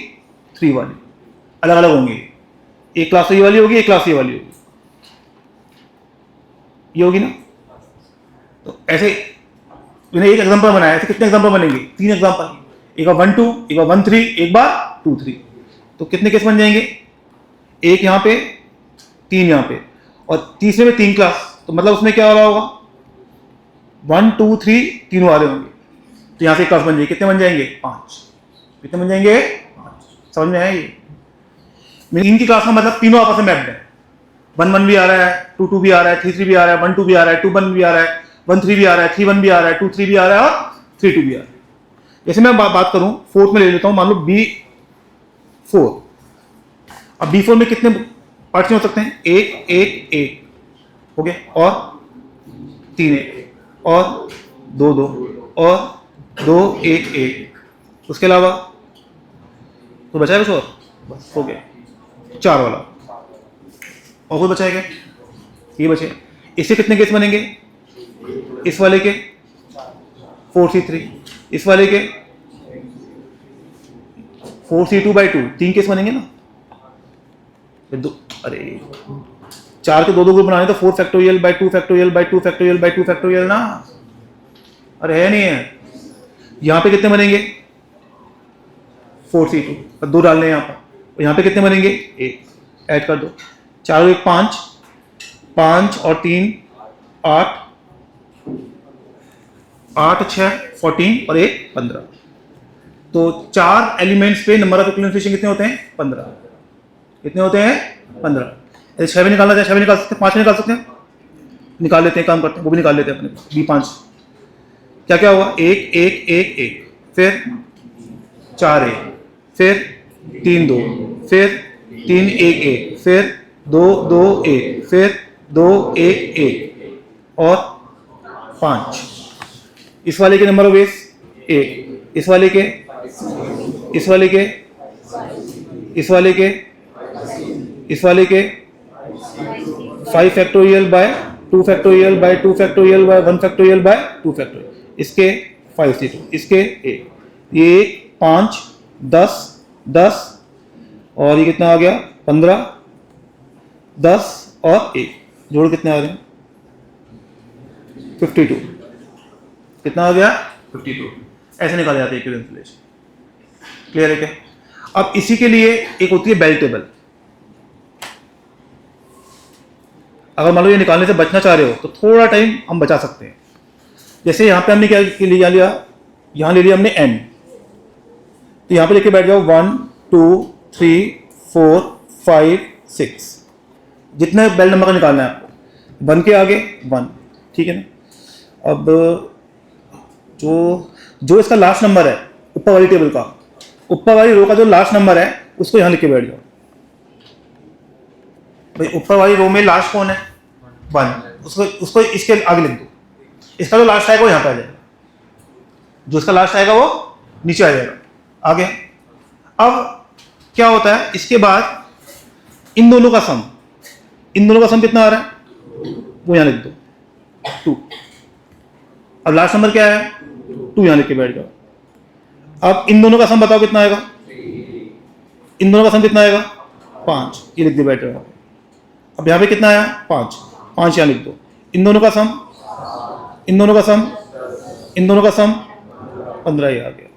[SPEAKER 1] 3 वाली, अलग अलग होंगे, एक क्लास तो ये वाली होगी, एक क्लास ये वाली होगी, ये होगी ना। तो ऐसे मैंने एक एग्जांपल बनाया, ऐसे कितने एग्जांपल बनेंगे, 3 एग्जांपल, एक बार 1 2, एक बार 1 3, एक बार 2 3, तो कितने केस बन जाएंगे, एक यहां पे 3 यहां पे, और तीसरे में 3 क्लास, तो मतलब उसमें क्या हो रहा होगा 1 2 3 तीनों आ रहे होंगे, तो यहां से क्लास बन जाएगी, कितने बन जाएंगे 5, कितने बन जाएंगे 5। समझ में आया ये, मेरी इनकी क्लास का मतलब तीनों आपस में मैप्ड है, 1 1 भी आ रहा है, 2 2 भी आ रहा है, 3 3 भी आ रहा है, 1 2 भी आ रहा है, 2 1 भी आ रहा है, 1 3 भी आ रहा है, 3 1 भी आ रहा है, 2 3 भी आ रहा है, और 3 2 भी आ रहा है। जैसे मैं बात करूं फोर्थ में ले लेता हूं, मान लो B4, अब B4 में कितने पार्टीशन हो सकते हैं? एक एक एक हो गए, और 3 एक, और 2 2, और 2 1 1। उसके अलावा तो बचा है कुछ और? बस हो गया 4 वाला। और कोई बचा है क्या? ये बचे। इससे कितने केस बनेंगे? इस वाले के 4C3, इस वाले के 4C2/2, 3 केस बनेंगे ना। फिर अरे 4 के 2 ग्रुप बनाने तो 4 factorial by 2 factorial by 2 factorial by 2 factorial ना। अरे है नहीं है। यहाँ पे कितने बनेंगे? 4C2, और 2 डालने यहाँ पर। यहाँ पे कितने बनेंगे? 1 ऐड कर दो। 4 1 5, 5 और 3 8, 8 6 14 और 1 15। तो 4 एलिमेंट्स पे नंबर ऑफ इक्विलिब्रियम कितने होते हैं? 15। कितने होते हैं? 15। यदि 6 भी निकालना चाहे 6 भी निकाल सकते हैं, 5 भी निकाल सकते हैं। निकाल लेते हैं, काम करते हैं, वो भी निकाल लेते हैं अपने B5। क्या क्या हुआ? 1 1 1 1, फिर 4 1, फिर 3 2, फिर 3 1 1, फिर 2 2 1, फिर 2 1 1 और 5। इस वाले के नंबर ऑफ वेज 1, इस वाले के, इस वाले के, इस वाले के, इस वाले के 5 factorial by 2 factorial by 2 factorial by 1 factorial by 2 factorial. इसके 5C2, इसके 1, ये 5 10 10, और ये कितना आ गया? 15 10 और 1 जोड़ कितने आ रहे हैं? 52। कितना आ गया? 52। ऐसे निकाले जाते हैं इक्विवेलेंस रिलेशन। क्लियर है क्या? अब इसी के लिए एक होती है बेल टेबल। अगर मान लो ये निकालने से बचना चाह रहे हो तो थोड़ा टाइम हम बचा सकते हैं। जैसे यहाँ पे हमने क्या लिया, यहाँ ले लिया हमने n, तो यहाँ पे लेके बैठ जाओ 1 2 3 4 5 6। जितने बेल नंबर का निकालना है आपको, 1 के आगे 1, ठीक है ना। अब जो इसका लास्ट नंबर है ऊपर वाली टेबल का, ऊपर वाली रो का जो लास्ट नंबर है उसको यहाँ लिख के बैठ जाओ। भाई ऊपर वाली रो में लास्ट कौन है? 1। उसको इसके आगे लिख दो। इसका जो लास्ट आएगा वो यहाँ पे आ जाएगा, जो इसका लास्ट आएगा वो नीचे आ जाएगा। आगे अब क्या होता है, इसके बाद इन दोनों का सम, इन दोनों का सम कितना आ रहा है? वो यहाँ लिख दो 2। अब लास्ट नंबर क्या है? 2 यहाँ लिख के बैठ जाओ। अब इन दोनों का सम बताओ कितना आएगा? इन दोनों का सम कितना आएगा? 5। ये लिख दे बैठ जाओ। अब यहाँ पे कितना आया? 5 5 यहाँ लिख दो। इन दोनों का सम, इन दोनों का सम, इन दोनों का सम 15 ही आ गया।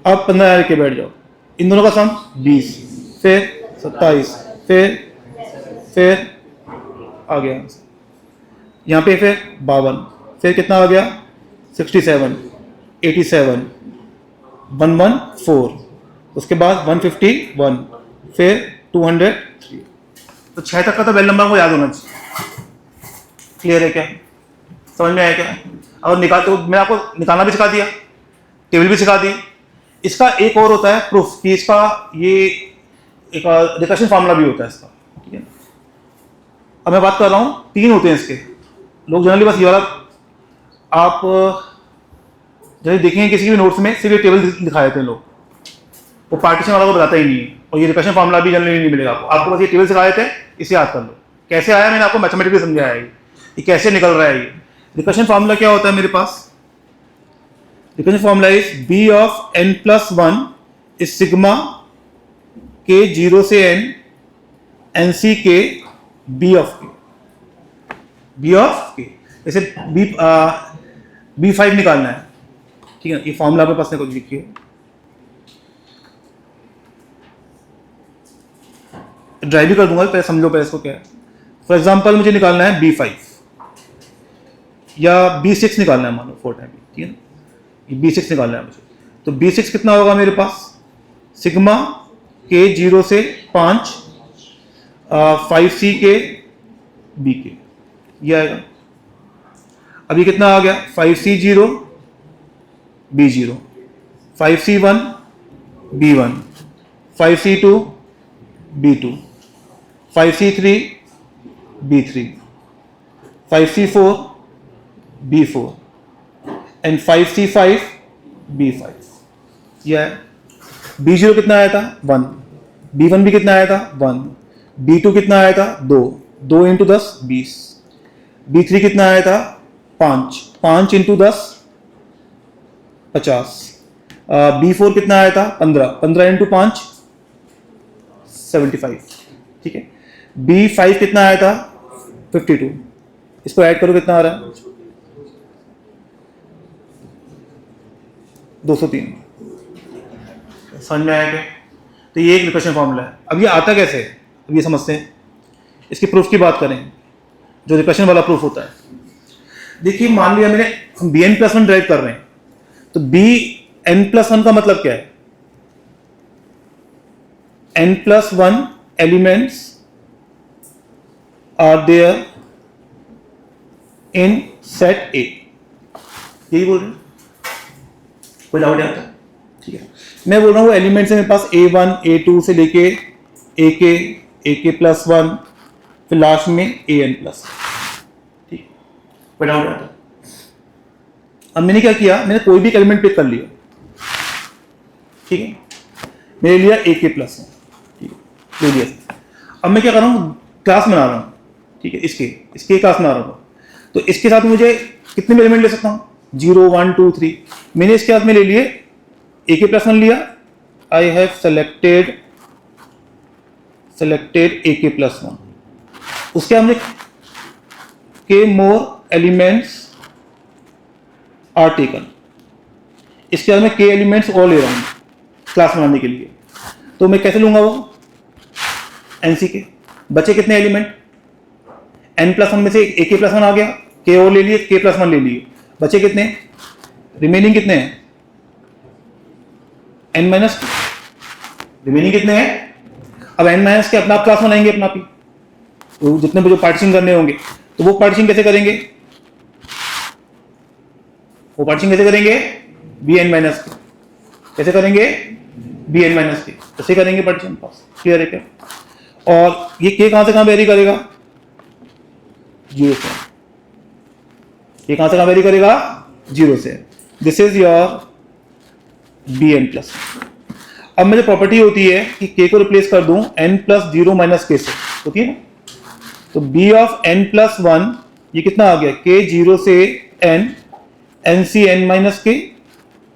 [SPEAKER 1] अब 15 यहाँ लिख के बैठ जाओ। इन दोनों का सम 20, फिर 27, फिर आ गया यहाँ पे, फिर 52, फिर कितना आ गया? 67 87 114, उसके बाद 151, फिर 203। तो 6 तक का तो बेल नंबर को याद होना चाहिए। क्लियर है क्या? समझ में आया क्या? और निकाल तो मैंने आपको निकालना भी सिखा दिया, टेबल भी सिखा दी। इसका एक और होता है प्रूफ, कि इसका ये एक रिकर्शन फार्मूला भी होता है इसका, ठीक है। अब मैं बात कर रहा हूँ, 3 होते हैं इसके। लोग जनरली बस ये वाला, आप जैसे देखेंगे किसी भी नोट्स में सिर्फ टेबल दिखा देते हैं लोग, वो पार्टीशन वाला को बताता ही नहीं है। और ये रिकर्शन फार्मूला भी जनरली नहीं मिलेगा आपको बस ये टेबल सिखा देते हैं, इसे याद कर लो। कैसे आया मैंने आपको मैथमेटिकली समझाया है, ये कैसे निकल रहा है। ये रिकर्शन फार्मूला क्या होता है मेरे पास? Recursion formula is b of n+1 is sigma k 0 से n nc k b of k। जैसे b5 निकालना है, ठीक है। ये फॉर्मूला आपके पास कुछ लिखिए, ड्राइव भी कर दूंगा, पहले समझो पहले इसको क्या है। फॉर एग्जांपल मुझे निकालना है b5 या b6 निकालना है, मानो 4 टाइम, ठीक है ना। ये b6 निकालना है मुझे, तो b6 कितना होगा मेरे पास? सिग्मा k 0 से 5 5c के b के, ये आएगा। अभी कितना आ गया? 5c0 b0, 5c1 b1, 5c2 B2, 5C3 B3, 5C4 B4 and 5C5 B5। यह है। B0 कितना आया था 1, B1 भी कितना आया था 1, B2 कितना आया था 2, 2 इंटू 10 20, B3 कितना आया था 5, 5 इंटू 10 50, B4 कितना आया था 15, 15 इंटू 5 75। ठीक है। B5 कितना आया था 52, इसको ऐड करो कितना आ रहा है 203। समझ में आया क्या? तो ये एक रिकर्शन फॉर्मूला है। अब ये आता कैसे है, अब ये समझते हैं। इसके प्रूफ की बात करें, जो रिकर्शन वाला प्रूफ होता है। देखिए मान लिया मैंने हम Bn+1 ड्राइव कर रहे हैं, तो Bn+1 का मतलब क्या है? n+1 elements are there in set A। यही बोल रहे हैं, कोई डाउट आता है? ठीक है। मैं बोल रहा हूँ वो एलिमेंट्स है मेरे पास A1 A2 से लेके AK+1 फिर लास्ट में An+। ठीक, कोई डाउट आता है? अब मैंने क्या किया, मैंने कोई भी एलिमेंट पिक कर लिया। ठीक है, मैंने लिया AK+1। ठीक है, ले लिया। अब मैं क्या कर रहा हूँ, क्लास बना रहा हूँ। ठीक है, इसके क्लास बना रहा हूँ। तो इसके साथ मुझे कितने एलिमेंट ले सकता हूँ? 0 1 2 3। मैंने इसके साथ में ले लिए AK+1 लिया। I have selected AK+1। उसके हमने के मोर एलिमेंट्स आर टेकन। इसके बाद मैं के एलिमेंट्स और ले रहा हूं क्लास बनाने के लिए। तो मैं कैसे लूंगा वो? एनसी के। बचे कितने एलिमेंट? n+1 में से AK+1 आ गया, के और ले लिए, K+1 ले लिए। बचे कितने? रिमेनिंग कितने हैं? n-2। रिमेनिंग कितने हैं? अब n- के अपना आप क्लास बनाएंगे अपना आप ही। तो जितने भी जो पार्टीशन करने होंगे, तो वो पार्टीशन कैसे करेंगे? Bn- के। कैसे करेंगे? Bn- के। कैसे करेंगे पार्टीशन? पास क्लियर है क्या? और ये के कहां से कहां वेरी करेगा? 0 से। ये कहां से कहां वेरी करेगा? 0 से। This is your Bn+। अब मेरी प्रॉपर्टी होती है कि k को रिप्लेस कर दूं n+0 - k से, होती है ना? तो B ऑफ n+1 ये कितना आ गया? k 0 से n NC n - k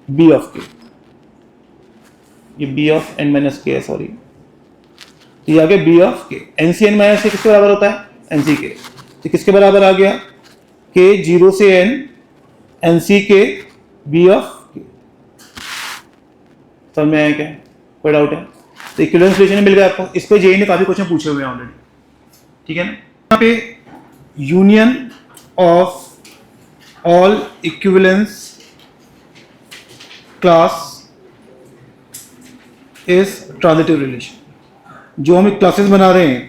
[SPEAKER 1] B of k। ये B ऑफ n - k है, सॉरी, ये आ गया B of k। NC n - k किसके बराबर होता है? NC k। तो किसके बराबर आ गया? k 0 से n NC k B of k। समझ में आया क्या? कोई डाउट है? तो इक्विवेलेंस रिलेशन मिल गया आपको। इस पे जेई ने काफी क्वेश्चन पूछे हुए हैं ऑलरेडी। ठीक है ना? यहाँ पे union of all equivalence class is transitive relation. जो हम क्लासेस बना रहे हैं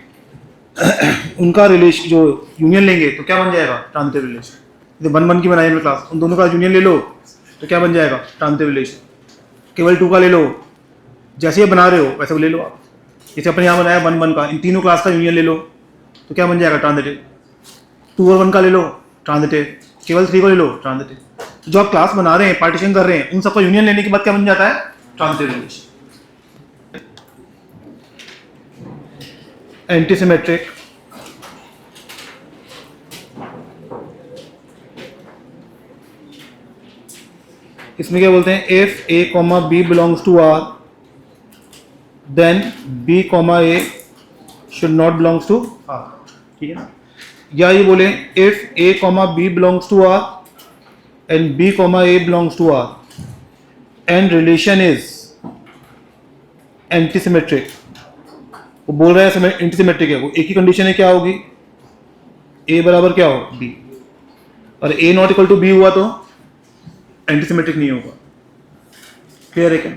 [SPEAKER 1] उनका रिलेशन, जो यूनियन लेंगे तो क्या बन जाएगा? Transitive relation. जैसे 1 1 की बनाई हमने क्लास, उन दोनों का यूनियन ले लो तो क्या बन जाएगा? Transitive relation. केवल 2 का ले लो, जैसे ये बना रहे हो वैसे ले लो आप। जैसे अपने यहाँ बनाया 1 1 का, इन तीनों क्लास का यूनियन ले लो तो क्या बन जाएगा? ट्रांजिटिव। 2 और 1 का ले लो, ट्रांजिटिव। केवल 3 को ले लो, ट्रांजिटिव। तो जो आप क्लास बना रहे हैं, पार्टीशन कर रहे हैं, उन सबका यूनियन लेने के बाद क्या बन जाता है? Transitive relation. एंटीसिमेट्रिक, इसमें क्या बोलते हैं? If A, B belongs to R then B, A should not belongs to R। ठीक है ना? या ये बोले if A, B belongs to R and B, A belongs to R and relation is antisymmetric. वो बोल रहा है एंटीसिमेट्रिक है, वो एक ही कंडीशन है, क्या होगी? A बराबर क्या हो? B। और A not equal to B हुआ तो एंटीसिमेट्रिक नहीं होगा। क्लियर है क्या?